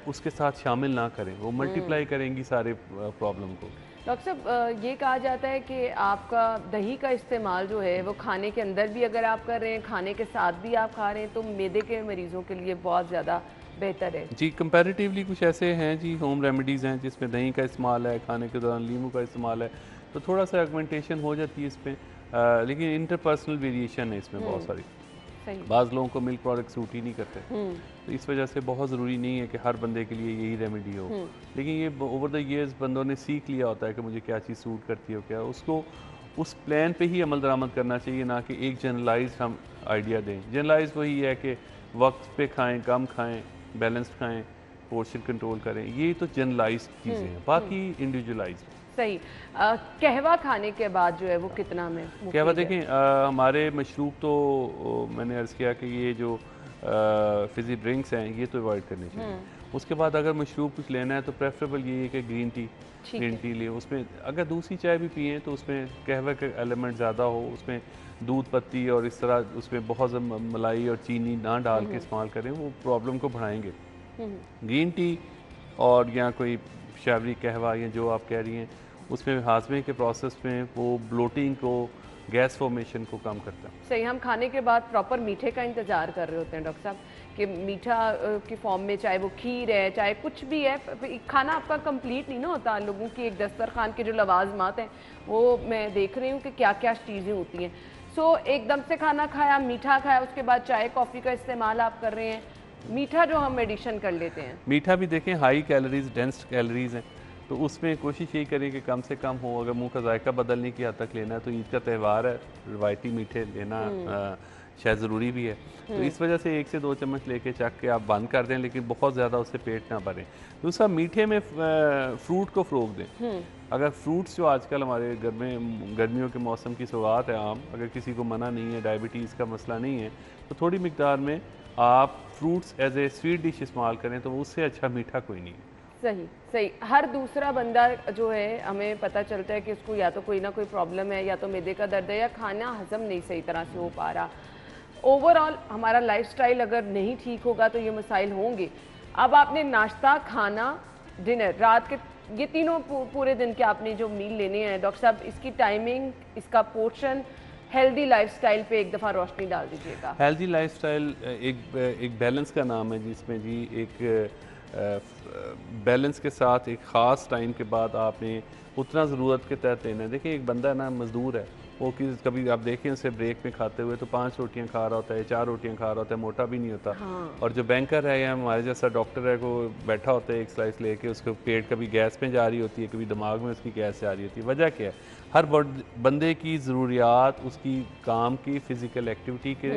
उसके साथ शामिल ना करें, वो मल्टीप्लाई करेंगी सारे प्रॉब्लम को। डॉक्टर साहब, ये कहा जाता है कि आपका दही का इस्तेमाल जो है वो खाने के अंदर भी अगर आप कर रहे हैं, खाने के साथ भी आप खा रहे हैं, तो मैदे के मरीज़ों के लिए बहुत ज़्यादा बेहतर है। जी, कंपैरेटिवली कुछ ऐसे हैं जी होम रेमेडीज़ हैं जिसमें दही का इस्तेमाल है, खाने के दौरान नींबू का इस्तेमाल है, तो थोड़ा सा आगमेंटेशन हो जाती है इसमें, लेकिन इंटरपर्सनल वेरिएशन है इसमें बहुत सारी। बाज़ लोगों को मिल्क प्रोडक्ट सूट ही नहीं करते, तो इस वजह से बहुत ज़रूरी नहीं है कि हर बंदे के लिए यही रेमेडी हो, लेकिन ये ओवर द ईयर्स बंदों ने सीख लिया होता है कि मुझे क्या चीज़ सूट करती है, क्या उसको उस प्लान पे ही अमल दरामद करना चाहिए, ना कि एक जनरलाइज हम आइडिया दें। जनरलाइज वही है कि वक्त पे खाएं, कम खाएं, बैलेंस्ड खाएं, पोर्शन कंट्रोल करें, ये तो जनरलाइज चीज़ें हैं, बाकी इंडिविजुअलाइज। सही। कहवा खाने के बाद जो है वो कितना में कहवा देखें, हमारे मशरूब तो मैंने अर्ज़ किया कि ये जो फिज़ी ड्रिंक्स हैं ये तो अवॉइड करने चाहिए। उसके बाद अगर मशरूब कुछ लेना है तो प्रेफरेबल ये है कि ग्रीन टी ले, उसमें अगर दूसरी चाय भी पिए तो उसमें कहवा का एलिमेंट ज़्यादा हो, उसमें दूध पत्ती और इस तरह उसमें बहुत मलाई और चीनी ना डाल के इस्तेमाल करें, वो प्रॉब्लम को बढ़ाएंगे। ग्रीन टी और या कोई शैवरी कहवा या जो आप कह रही हैं, उसमें हाजमे के प्रोसेस में वो ब्लोटिंग को, गैस फॉर्मेशन को कम करता है। सही। हम खाने के बाद प्रॉपर मीठे का इंतज़ार कर रहे होते हैं डॉक्टर साहब कि मीठा की फॉर्म में, चाहे वो खीर है चाहे कुछ भी है, खाना आपका कंप्लीट नहीं ना होता। लोगों की एक दस्तरखान के जो लवाजमात हैं वो मैं देख रही हूँ कि क्या क्या चीज़ें होती हैं। सो एकदम से खाना खाया, मीठा खाया, उसके बाद चाय कॉफ़ी का इस्तेमाल आप कर रहे हैं, मीठा जो हम एडिशन कर लेते हैं। मीठा भी देखें हाई कैलोरीज, डेंस कैलोरीज हैं, तो उसमें कोशिश यही करें कि कम से कम हो। अगर मुंह का जायका बदलने की हद तक लेना है तो ईद का त्यौहार है, रवायती मीठे लेना शायद ज़रूरी भी है। तो इस वजह से 1 से 2 चम्मच लेके चख के आप बंद कर दें, लेकिन बहुत ज़्यादा उससे पेट ना भरें। दूसरा, मीठे में फ्रूट को फ़रोग दें। अगर फ्रूट्स जो आजकल हमारे घर में गर्मियों के मौसम की सौगात है आम, अगर किसी को मना नहीं है, डायबिटीज़ का मसला नहीं है, तो थोड़ी मिकदार में आप fruits as a sweet dish इस्तेमाल करें तो उससे अच्छा मीठा कोई नहीं है। सही सही। हर दूसरा बंदा जो है हमें पता चलता है कि उसको या तो कोई ना कोई प्रॉब्लम है, या तो मैदे का दर्द है, या खाना हजम नहीं सही तरह से हो पा रहा। ओवरऑल हमारा लाइफस्टाइल अगर नहीं ठीक होगा तो ये मसाइल होंगे। अब आपने नाश्ता, खाना, डिनर, रात के, ये तीनों पूरे दिन के आपने जो मील लेने हैं डॉक्टर साहब, इसकी टाइमिंग, इसका पोर्शन, हेल्दी लाइफस्टाइल पे एक दफ़ा रोशनी डाल दीजिएगा। हेल्दी लाइफस्टाइल एक बैलेंस का नाम है, जिसमें जी एक बैलेंस के साथ एक ख़ास टाइम के बाद आपने उतना ज़रूरत के तहत लेना है। देखिए, एक बंदा ना मज़दूर है, वो कि कभी आप देखें उसे ब्रेक में खाते हुए तो 5 रोटियां खा रहा होता है, 4 रोटियां खा रहा होता है, मोटा भी नहीं होता। हाँ। और जो बैंकर है या हमारे जैसा डॉक्टर है, वो बैठा होता है एक स्लाइस लेके, उसके पेट कभी गैस में जा रही होती है, कभी दिमाग में उसकी गैस जा रही होती है। वजह क्या है? हर बंदे की ज़रूरियात उसकी काम की फ़िज़िकल एक्टिविटी के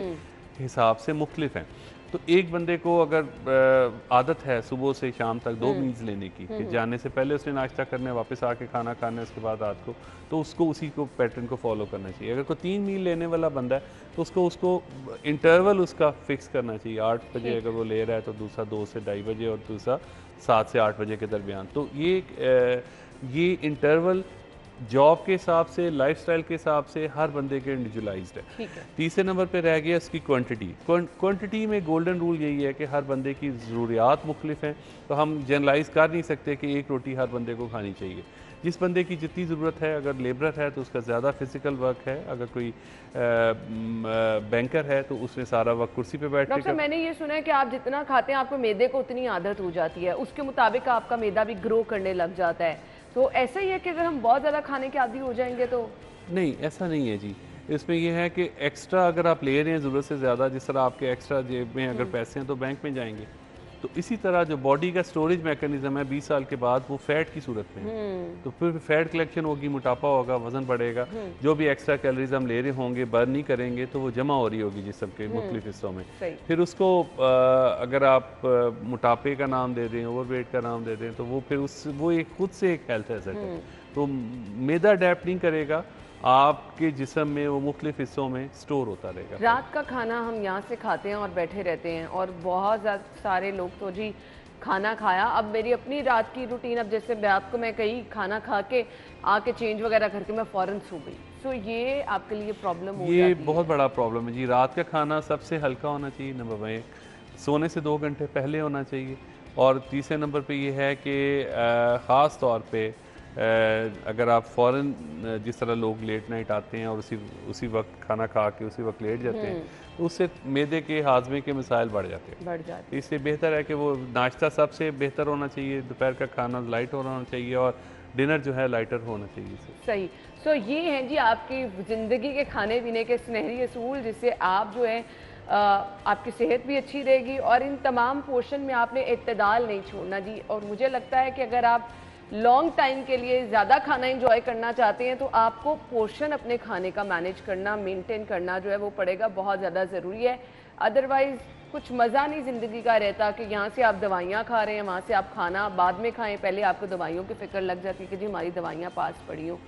हिसाब से मुख्तलिफ हैं। तो एक बंदे को अगर आदत है सुबह से शाम तक 2 मील्स लेने की, कि जाने से पहले उसने नाश्ता करना है, वापस आके खाना खाना है, उसके बाद रात को, तो उसको उसी को पैटर्न को फॉलो करना चाहिए। अगर कोई 3 मील लेने वाला बंदा है तो उसको इंटरवल उसका फिक्स करना चाहिए। 8 बजे अगर वो ले रहा है तो दूसरा 2 से 2:30 बजे, और दूसरा 7 से 8 बजे के दरमियान। तो ये इंटरवल जॉब के हिसाब से, लाइफस्टाइल के हिसाब से हर बंदे के इंडिविजुअलाइज्ड है। ठीक है। तीसरे नंबर पे रह गया इसकी क्वांटिटी। क्वांटिटी में गोल्डन रूल यही है कि हर बंदे की ज़रूरियात मुख्तलिफ हैं, तो हम जनरलाइज कर नहीं सकते कि एक रोटी हर बंदे को खानी चाहिए। जिस बंदे की जितनी ज़रूरत है, अगर लेबरर है तो उसका ज़्यादा फिजिकल वर्क है, अगर कोई बैंकर है तो उसने सारा वक्त कुर्सी पे बैठ डॉक्टर, मैंने ये सुना है कि आप जितना खाते हैं आपको मैदे को उतनी आदत हो जाती है, उसके मुताबिक आपका मैदा भी ग्रो करने लग जाता है। तो ऐसा ही है कि अगर हम बहुत ज़्यादा खाने के आदी हो जाएंगे तो? नहीं, ऐसा नहीं है जी। इसमें यह है कि एक्स्ट्रा अगर आप ले रहे हैं ज़रूरत से ज़्यादा, जिस तरह आपके एक्स्ट्रा जेब में अगर पैसे हैं तो बैंक में जाएंगे, तो इसी तरह जो बॉडी का स्टोरेज मैकेनिज्म है 20 साल के बाद वो फैट की सूरत में है। तो फिर फैट कलेक्शन होगी, मोटापा होगा, वजन बढ़ेगा, जो भी एक्स्ट्रा कैलोरीज हम ले रहे होंगे बर्न नहीं करेंगे तो वो जमा हो रही होगी जिस्म के मुख्तलिफ हिस्सों में। फिर उसको अगर आप मोटापे का नाम दे दें, ओवरवेट का नाम दे दें, तो वो फिर वो एक खुद से एक हेल्थ हैज़र्ड है। तो मैदा अडेप्ट नहीं करेगा, आपके जिस्म में वो मुख्तलिफ हिस्सों में स्टोर होता रहेगा। रात का खाना हम यहाँ से खाते हैं और बैठे रहते हैं, और बहुत सारे लोग तो जी खाना खाया, अब मेरी अपनी रात की रूटीन, अब जैसे रात को मैं कहीं खाना खा के आके चेंज वगैरह करके मैं फ़ौरन सो गई, तो ये आपके लिए प्रॉब्लम हो जाती है? ये बहुत बड़ा प्रॉब्लम है जी। रात का खाना सबसे हल्का होना चाहिए, नंबर 1, सोने से 2 घंटे पहले होना चाहिए। और तीसरे नंबर पे ये है कि ख़ास तौर पे अगर आप फ़ौरन जिस तरह लोग लेट नाइट आते हैं और उसी वक्त खाना खा के उसी वक्त लेट जाते हैं, तो उससे मैदे के हाजमे के मसाइल बढ़ जाते हैं। इससे बेहतर है कि वो नाश्ता सबसे बेहतर होना चाहिए, दोपहर का खाना लाइट होना चाहिए, और डिनर जो है लाइटर होना चाहिए। सही। सो ये हैं जी आपकी ज़िंदगी के खाने पीने के सुनहरी असूल, जिससे आप जो है आपकी सेहत भी अच्छी रहेगी, और इन तमाम पोर्शन में आपने इत्तेदाल नहीं छोड़ना जी। और मुझे लगता है कि अगर आप लॉन्ग टाइम के लिए ज़्यादा खाना इंजॉय करना चाहते हैं तो आपको पोर्शन अपने खाने का मैनेज करना, मेंटेन करना जो है वो पड़ेगा, बहुत ज़्यादा ज़रूरी है। अदरवाइज़ कुछ मज़ा नहीं ज़िंदगी का रहता कि यहाँ से आप दवाइयाँ खा रहे हैं, वहाँ से आप खाना बाद में खाएं, पहले आपको दवाइयों की फ़िक्र लग जाती है कि जी हमारी दवाइयाँ पास पड़ी हों।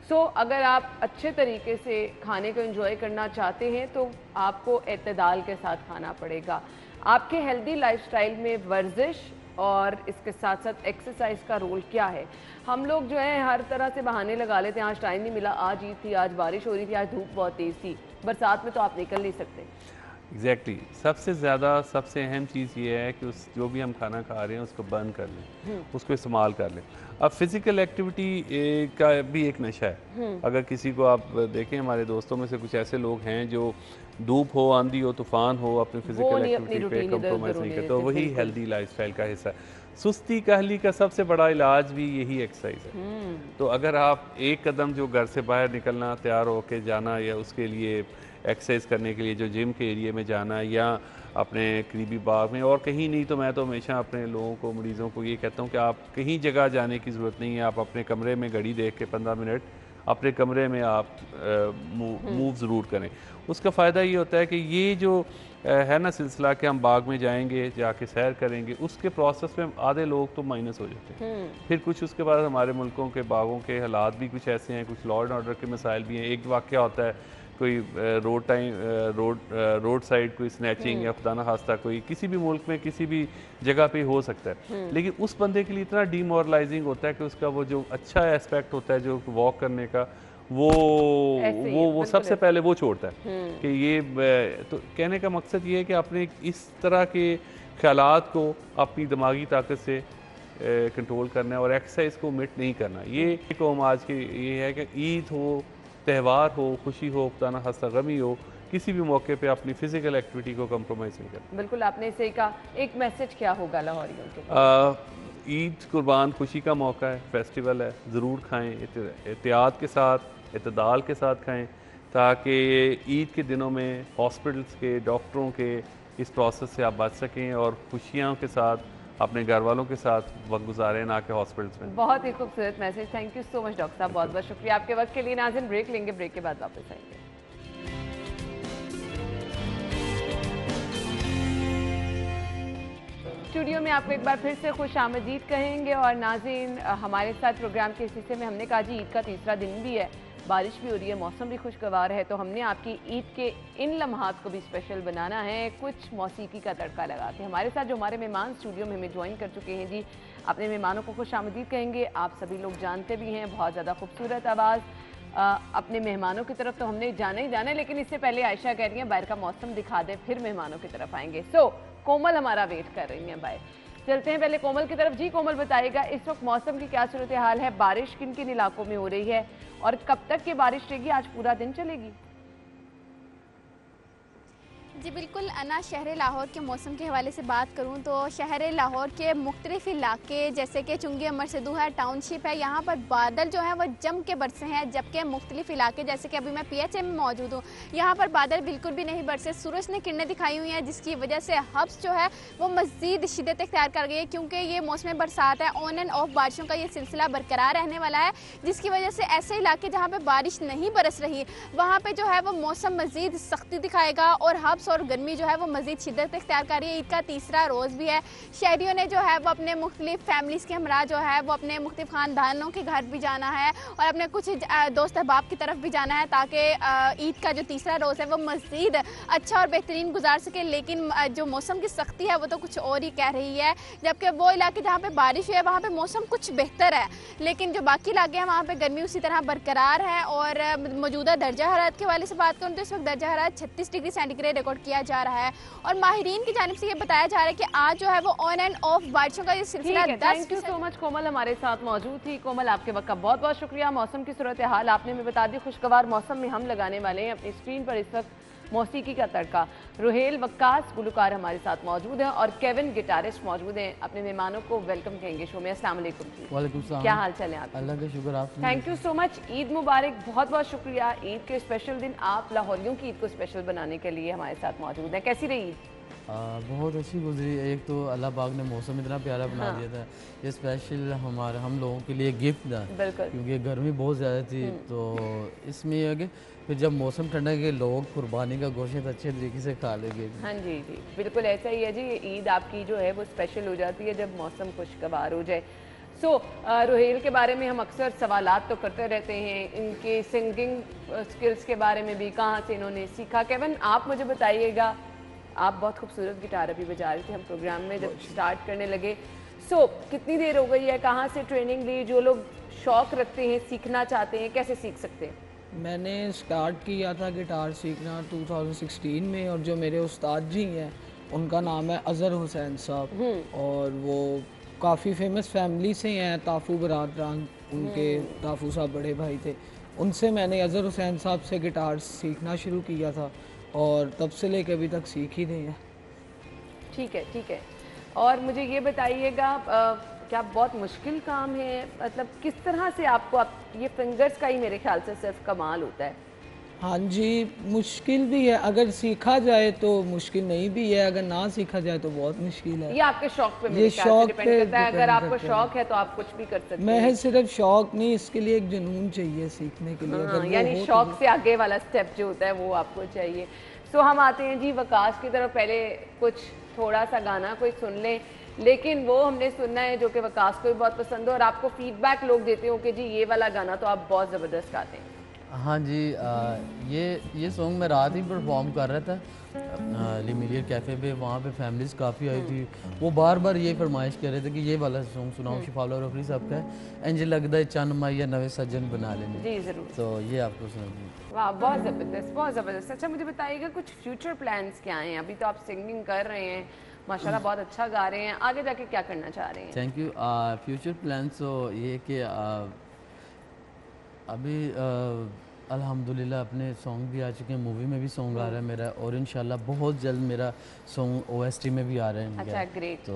सो अगर आप अच्छे तरीके से खाने को एंजॉय करना चाहते हैं तो आपको एतदाल के साथ खाना पड़ेगा। आपके हेल्दी लाइफस्टाइल में वर्जिश और इसके साथ साथ एक्सरसाइज का रोल क्या है? हम लोग जो है हर तरह से बहाने लगा लेते हैं, आज टाइम नहीं मिला, आज ईद थी, आज बारिश हो रही थी, आज धूप बहुत तेज़ थी, बरसात में तो आप निकल नहीं सकते। एग्जैक्टली सबसे ज़्यादा सबसे अहम चीज़ ये है कि उस जो भी हम खाना खा रहे हैं उसको बर्न कर लें, उसको इस्तेमाल कर लें। अब फिज़िकल एक्टिविटी का भी एक नशा है। अगर किसी को आप देखें, हमारे दोस्तों में से कुछ ऐसे लोग हैं जो धूप हो, आंधी हो, तूफान हो, अपनी फिजिकल एक्टिविटी पे कंप्रोमाइज़ नहीं करते, तो वही हेल्दी लाइफस्टाइल का हिस्सा है। सुस्ती कहली का सबसे बड़ा इलाज भी यही एक्सरसाइज है। तो अगर आप एक कदम जो घर से बाहर निकलना, तैयार होके जाना, या उसके लिए एक्सरसाइज करने के लिए जो जिम के एरिया में जाना है या अपने करीबी बाग में और कहीं नहीं, तो मैं तो हमेशा अपने लोगों को, मरीज़ों को ये कहता हूँ कि आप कहीं जगह जाने की ज़रूरत नहीं है। आप अपने कमरे में घड़ी देख के 15 मिनट अपने कमरे में आप मूव ज़रूर करें। उसका फ़ायदा ये होता है कि ये जो है ना सिलसिला कि हम बाग में जाएंगे, जाके सैर करेंगे, उसके प्रोसेस में आधे लोग तो माइनस हो जाते हैं। फिर कुछ उसके बाद हमारे मुल्कों के बागों के हालात भी कुछ ऐसे हैं, कुछ लॉ एंड ऑर्डर के मसाइल भी हैं। एक वाक़या होता है कोई रोड साइड कोई स्नैचिंग या खुदा न खास्ता कोई किसी भी मुल्क में किसी भी जगह पे हो सकता है, लेकिन उस बंदे के लिए इतना डीमोरलाइजिंग होता है कि उसका वो जो अच्छा एस्पेक्ट होता है जो वॉक करने का, वो सबसे पहले वो छोड़ता है कि ये तो कहने का मकसद ये है कि आपने इस तरह के ख्यालात को अपनी दिमागी ताकत से कंट्रोल करना है और एक्सरसाइज को मिट नहीं करना। ये कौम आज की ये है कि ईद हो, त्यौहार हो, खुशी हो, खुदा न खास्ता गमी हो, किसी भी मौके पे अपनी फिजिकल एक्टिविटी को कंप्रोमाइज़ नहीं करना। बिल्कुल आपने सही कहा। एक मैसेज क्या होगा लाहौरियों के? ईद कुर्बान खुशी का मौका है, फेस्टिवल है, ज़रूर खाएँ, एहतियात के साथ, इतदाल के साथ खाएँ, ताकि ईद के दिनों में हॉस्पिटल्स के, डॉक्टरों के इस प्रोसेस से आप बच सकें और खुशियों के साथ अपने घर वालों के साथ वक्त गुजारें, ना कि हॉस्पिटल्स में। बहुत ही खूबसूरत message. Thank you so much doctor साहब, बहुत बहुत शुक्रिया आपके वक्त के लिए। नाज़रीन ब्रेक लेंगे, ब्रेक के बाद वापस आएंगे। स्टूडियो में आपको एक बार फिर से खुश आमदीद कहेंगे। और नाज़रीन हमारे साथ प्रोग्राम के इस हिस्से में हमने कहा जी ईद का तीसरा दिन भी है, बारिश भी हो रही है, मौसम भी खुशगवार है, तो हमने आपकी ईद के इन लम्हात को भी स्पेशल बनाना है कुछ मौसीकी का तड़का लगा के। हमारे साथ जो हमारे मेहमान स्टूडियो में हमें ज्वाइन कर चुके हैं जी, अपने मेहमानों को खुश आमदीद कहेंगे। आप सभी लोग जानते भी हैं, बहुत ज़्यादा खूबसूरत आवाज़। अपने मेहमानों की तरफ तो हमने जाना ही जाना है, लेकिन इससे पहले आयशा कह रही हैं बाहर का मौसम दिखा दें, फिर मेहमानों की तरफ आएंगे। सो कोमल हमारा वेट कर रही हैं बाहर, चलते हैं पहले कोमल की तरफ। जी कोमल बताइएगा इस वक्त मौसम की क्या सूरत हाल है, बारिश किन किन इलाकों में हो रही है और कब तक ये बारिश रहेगी, आज पूरा दिन चलेगी? जी बिल्कुल अना, शहर लाहौर के मौसम के हवाले से बात करूं तो शहर लाहौर के मुख्तलिफ इलाके जैसे कि चुंगी अमर सिद्धू है, टाउनशिप है, यहाँ पर बादल जो है वह जम के बरसे हैं, जबकि मुख्तलिफ इलाके जैसे कि अभी मैं PHA में मौजूद हूँ, यहाँ पर बादल बिल्कुल भी नहीं बरसे। सूरज ने किरणें दिखाई हुई हैं जिसकी वजह से हब्स जो है वो मज़ीद शिद्दत इख्तियार कर गई है, क्योंकि ये मौसम बरसात है, ऑन एंड ऑफ बारिशों का ये सिलसिला बरकरार रहने वाला है, जिसकी वजह से ऐसे इलाके जहाँ पर बारिश नहीं बरस रही वहाँ पर जो है वो मौसम मज़ीद सख्ती दिखाएगा और हब्स और गर्मी जो है वो मज़ीद शिद्दत इख्तियार कर रही है। ईद का तीसरा रोज़ भी है, शहरियों ने जो है वो अपने मुख्तलिफ फैमिलीज़ के हमरा जो है वो अपने मुख्तलिफ ख़ानदानों के घर भी जाना है और अपने कुछ दोस्त अहबाब की तरफ भी जाना है, ताकि ईद का जो तीसरा रोज़ है वो मज़ीद अच्छा और बेहतरीन गुजार सके। लेकिन जो मौसम की सख्ती है वो तो कुछ और ही कह रही है, जबकि वो इलाके जहाँ पर बारिश है वहाँ पर मौसम कुछ बेहतर है, लेकिन जो बाकी इलाके हैं वहाँ पर गर्मी उसी तरह बरकरार है। और मौजूदा दर्जा हरारत के हवाले से बात करूँ तो इस वक्त दर्जा हरारत 36 डिग्री सेंटीग्रेड रिकॉर्ड किया जा रहा है और माहिरीन की जानिब से ये बताया जा रहा है कि आज जो है वो ऑन एंड ऑफ बारिशों का ये सिलसिला। थैंक यू सो मच कोमल हमारे साथ मौजूद थी। कोमल आपके वक्त का बहुत बहुत शुक्रिया। मौसम की सूरत हाल आपने हमें बता दी। खुशगवार मौसम में हम लगाने वाले हैं अपनी स्क्रीन पर इस वक्त मौसीकी का तड़का। रुहेल वक्कास गुलकार हमारे साथ मौजूद हैं और केविन गिटारिस्ट मौजूद हैं। अपने मेहमानों को वेलकम कहेंगे शो में। अस्सलाम वालेकुम। वालेकुम सलाम। क्या हाल चाल है आप? अल्लाह का शुक्र। आप? Thank you so much. Eid मुबारक। बहुत बहुत शुक्रिया। ईद के स्पेशल दिन आप लाहौरियों की ईद को स्पेशल बनाने के लिए हमारे साथ मौजूद हैं। कैसी रही ईद? बहुत अच्छी गुजरी। एक तो अल्लाह पाक ने मौसम इतना प्यारा बना दिया था, ये स्पेशल हम लोगों के लिए गिफ्ट था, क्योंकि गर्मी बहुत ज़्यादा थी। तो इसमें यह है कि फिर जब मौसम ठंडा के लोग कुर्बानी का गोश्त अच्छे तरीके से खा लेंगे। हाँ जी जी बिल्कुल ऐसा ही है जी। ईद आपकी जो है वो स्पेशल हो जाती है जब मौसम खुशगवार हो जाए। रुहेल के बारे में हम अक्सर सवालात तो करते रहते हैं, इनके सिंगिंग स्किल्स के बारे में भी, कहाँ से इन्होंने सीखा। केविन आप मुझे बताइएगा, आप बहुत खूबसूरत गिटार अभी बजा रहे थे, हम प्रोग्राम में जब स्टार्ट करने लगे। कितनी देर हो गई है, कहाँ से ट्रेनिंग ली? जो लोग शौक़ रखते हैं, सीखना चाहते हैं, कैसे सीख सकते हैं? मैंने स्टार्ट किया था गिटार सीखना 2016 में, और जो मेरे उस्ताद जी हैं उनका नाम है अज़हर हुसैन साहब, और वो काफ़ी फेमस फैमिली से हैं, ताफू बरादरान उनके ताफू साहब बड़े भाई थे। उनसे मैंने अज़हर हुसैन साहब से गिटार सीखना शुरू किया था और तब से लेकर अभी तक सीख ही रहे हैं। ठीक है। और मुझे ये बताइएगा क्या बहुत मुश्किल काम है, मतलब किस तरह से आपको ये फिंगर्स का ही मेरे ख्याल से सिर्फ कमाल होता है? हाँ जी, मुश्किल भी है, अगर सीखा जाए तो मुश्किल नहीं भी है, अगर ना सीखा जाए तो बहुत मुश्किल है। ये आपके शौक पे ये मेरे ख्याल से शौक डिपेंड पे करता है। अगर डिपेंड आपको करता है। शौक है तो आप कुछ भी कर सकते हैं। महज सिर्फ शौक नहीं, इसके लिए एक जुनून चाहिए सीखने के लिए। हाँ, अगर वो यानी हो शौक तो से आगे वाला स्टेप जो होता है वो आपको चाहिए। सो हम आते हैं जी वकास की तरफ। पहले कुछ थोड़ा सा गाना कोई सुन लें, लेकिन वो हमने सुनना है जो कि वकास को भी बहुत पसंद हो और आपको फीडबैक लोग देते हो कि जी ये वाला गाना तो आप बहुत ज़बरदस्त गाते हैं। हाँ जी, ये सॉन्ग मैं रात ही परफॉर्म कर रहा था अपना लिमिलियर कैफ़े पे। वहाँ पे फैमिलीज़ काफ़ी आई थी, वो बार बार ये फरमाइश कर रहे थे कि ये वाला सॉन्ग सुनाओ, शिफाउल्लाह रफरी साहब का है, इंज लगदा है चन्न माइया नवे सज्जन बना लेने। जी ज़रूर। तो ये आपको सुना। वाह, बहुत ज़बरदस्त, बहुत ज़बरदस्त। अच्छा मुझे बताइएगा कुछ फ्यूचर प्लान्स क्या हैं? अभी तो आप सिंगिंग कर रहे हैं, माशाल्लाह बहुत अच्छा गा रहे हैं, आगे जाके क्या करना चाह रहे हैं? Thank you. फ्यूचर प्लान तो ये कि अभी अल्हम्दुलिल्लाह अपने सॉन्ग भी आ चुके हैं, मूवी में भी सॉन्ग आ रहा है मेरा, और इंशाल्लाह बहुत जल्द मेरा सॉन्ग OST में भी आ रहा है। अच्छा, ग्रेट। तो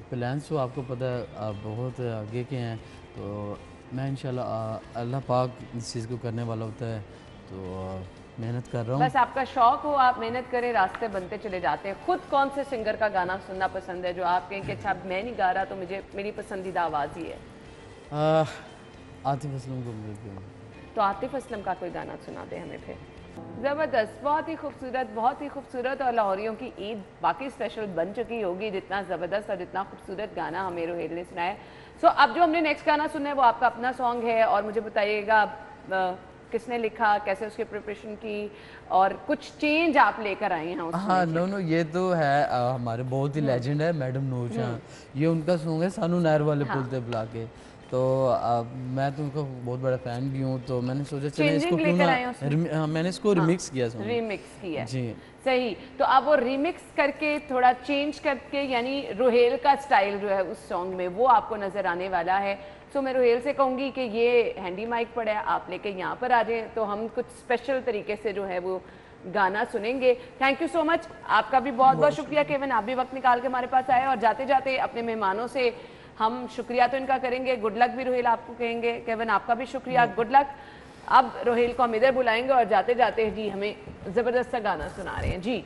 प्लान्स तो आपको पता है बहुत आगे के हैं, तो मैं इंशाल्लाह अल्लाह पाक इस चीज़ को करने वाला होता है, तो मेहनत कर रहा हूँ। बस आपका शौक हो, आप मेहनत करें, रास्ते बनते चले जाते हैं। खुद कौन से सिंगर का गाना सुनना पसंद है जो आप कहें कि अच्छा मैं नहीं गा रहा तो मुझे मेरी पसंदीदा आवाज़ ही है? आतिफ असलम को तो आतिफ असलम का कोई गाना सुना दे हमें फिर। ज़बरदस्त, बहुत ही खूबसूरत, बहुत ही खूबसूरत। और लाहौरियों की ईद बाकी स्पेशल बन चुकी होगी, जितना ज़बरदस्त और जितना खूबसूरत गाना हमें रोहेल ने सुनाया। सो अब जो हमने नेक्स्ट गाना सुना है वो आपका अपना सॉन्ग है, और मुझे बताइएगा किसने लिखा, कैसे उसकी प्रिपरेशन की, और कुछ चेंज आप लेकर आए हैं उसमें? हाँ, नो ये तो है हमारे बहुत ही लेजेंड है मैडम नूर जहाँ, ये उनका सॉन्ग है सानू नहर वाले पुल ते बुला के। तो मैं तो उनका बहुत बड़ा फ़ैन भी हूँ, तो मैंने सोचा चले इसको क्यों ना मैंने इसको रिमिक्स किया। रिमिक्स किया जी सही। तो अब वो रिमिक्स करके थोड़ा चेंज करके, यानी रोहेल का स्टाइल जो है उस सॉन्ग में वो आपको नज़र आने वाला है। सो मैं रोहेल से कहूँगी कि ये हैंडी माइक पड़ा है, आप लेके यहाँ पर आ जाएं, तो हम कुछ स्पेशल तरीके से जो है वो गाना सुनेंगे। थैंक यू सो मच, आपका भी बहुत बहुत शुक्रिया केविन, आप भी वक्त निकाल के हमारे पास आए। और जाते जाते अपने मेहमानों से हम शुक्रिया तो इनका करेंगे, गुड लक भी रोहेल आपको कहेंगे, केविन आपका भी शुक्रिया, गुड लक। अब रोहेल को हम इधर बुलाएंगे और जाते जाते जी हमें ज़बरदस्त सा गाना सुना रहे हैं जी।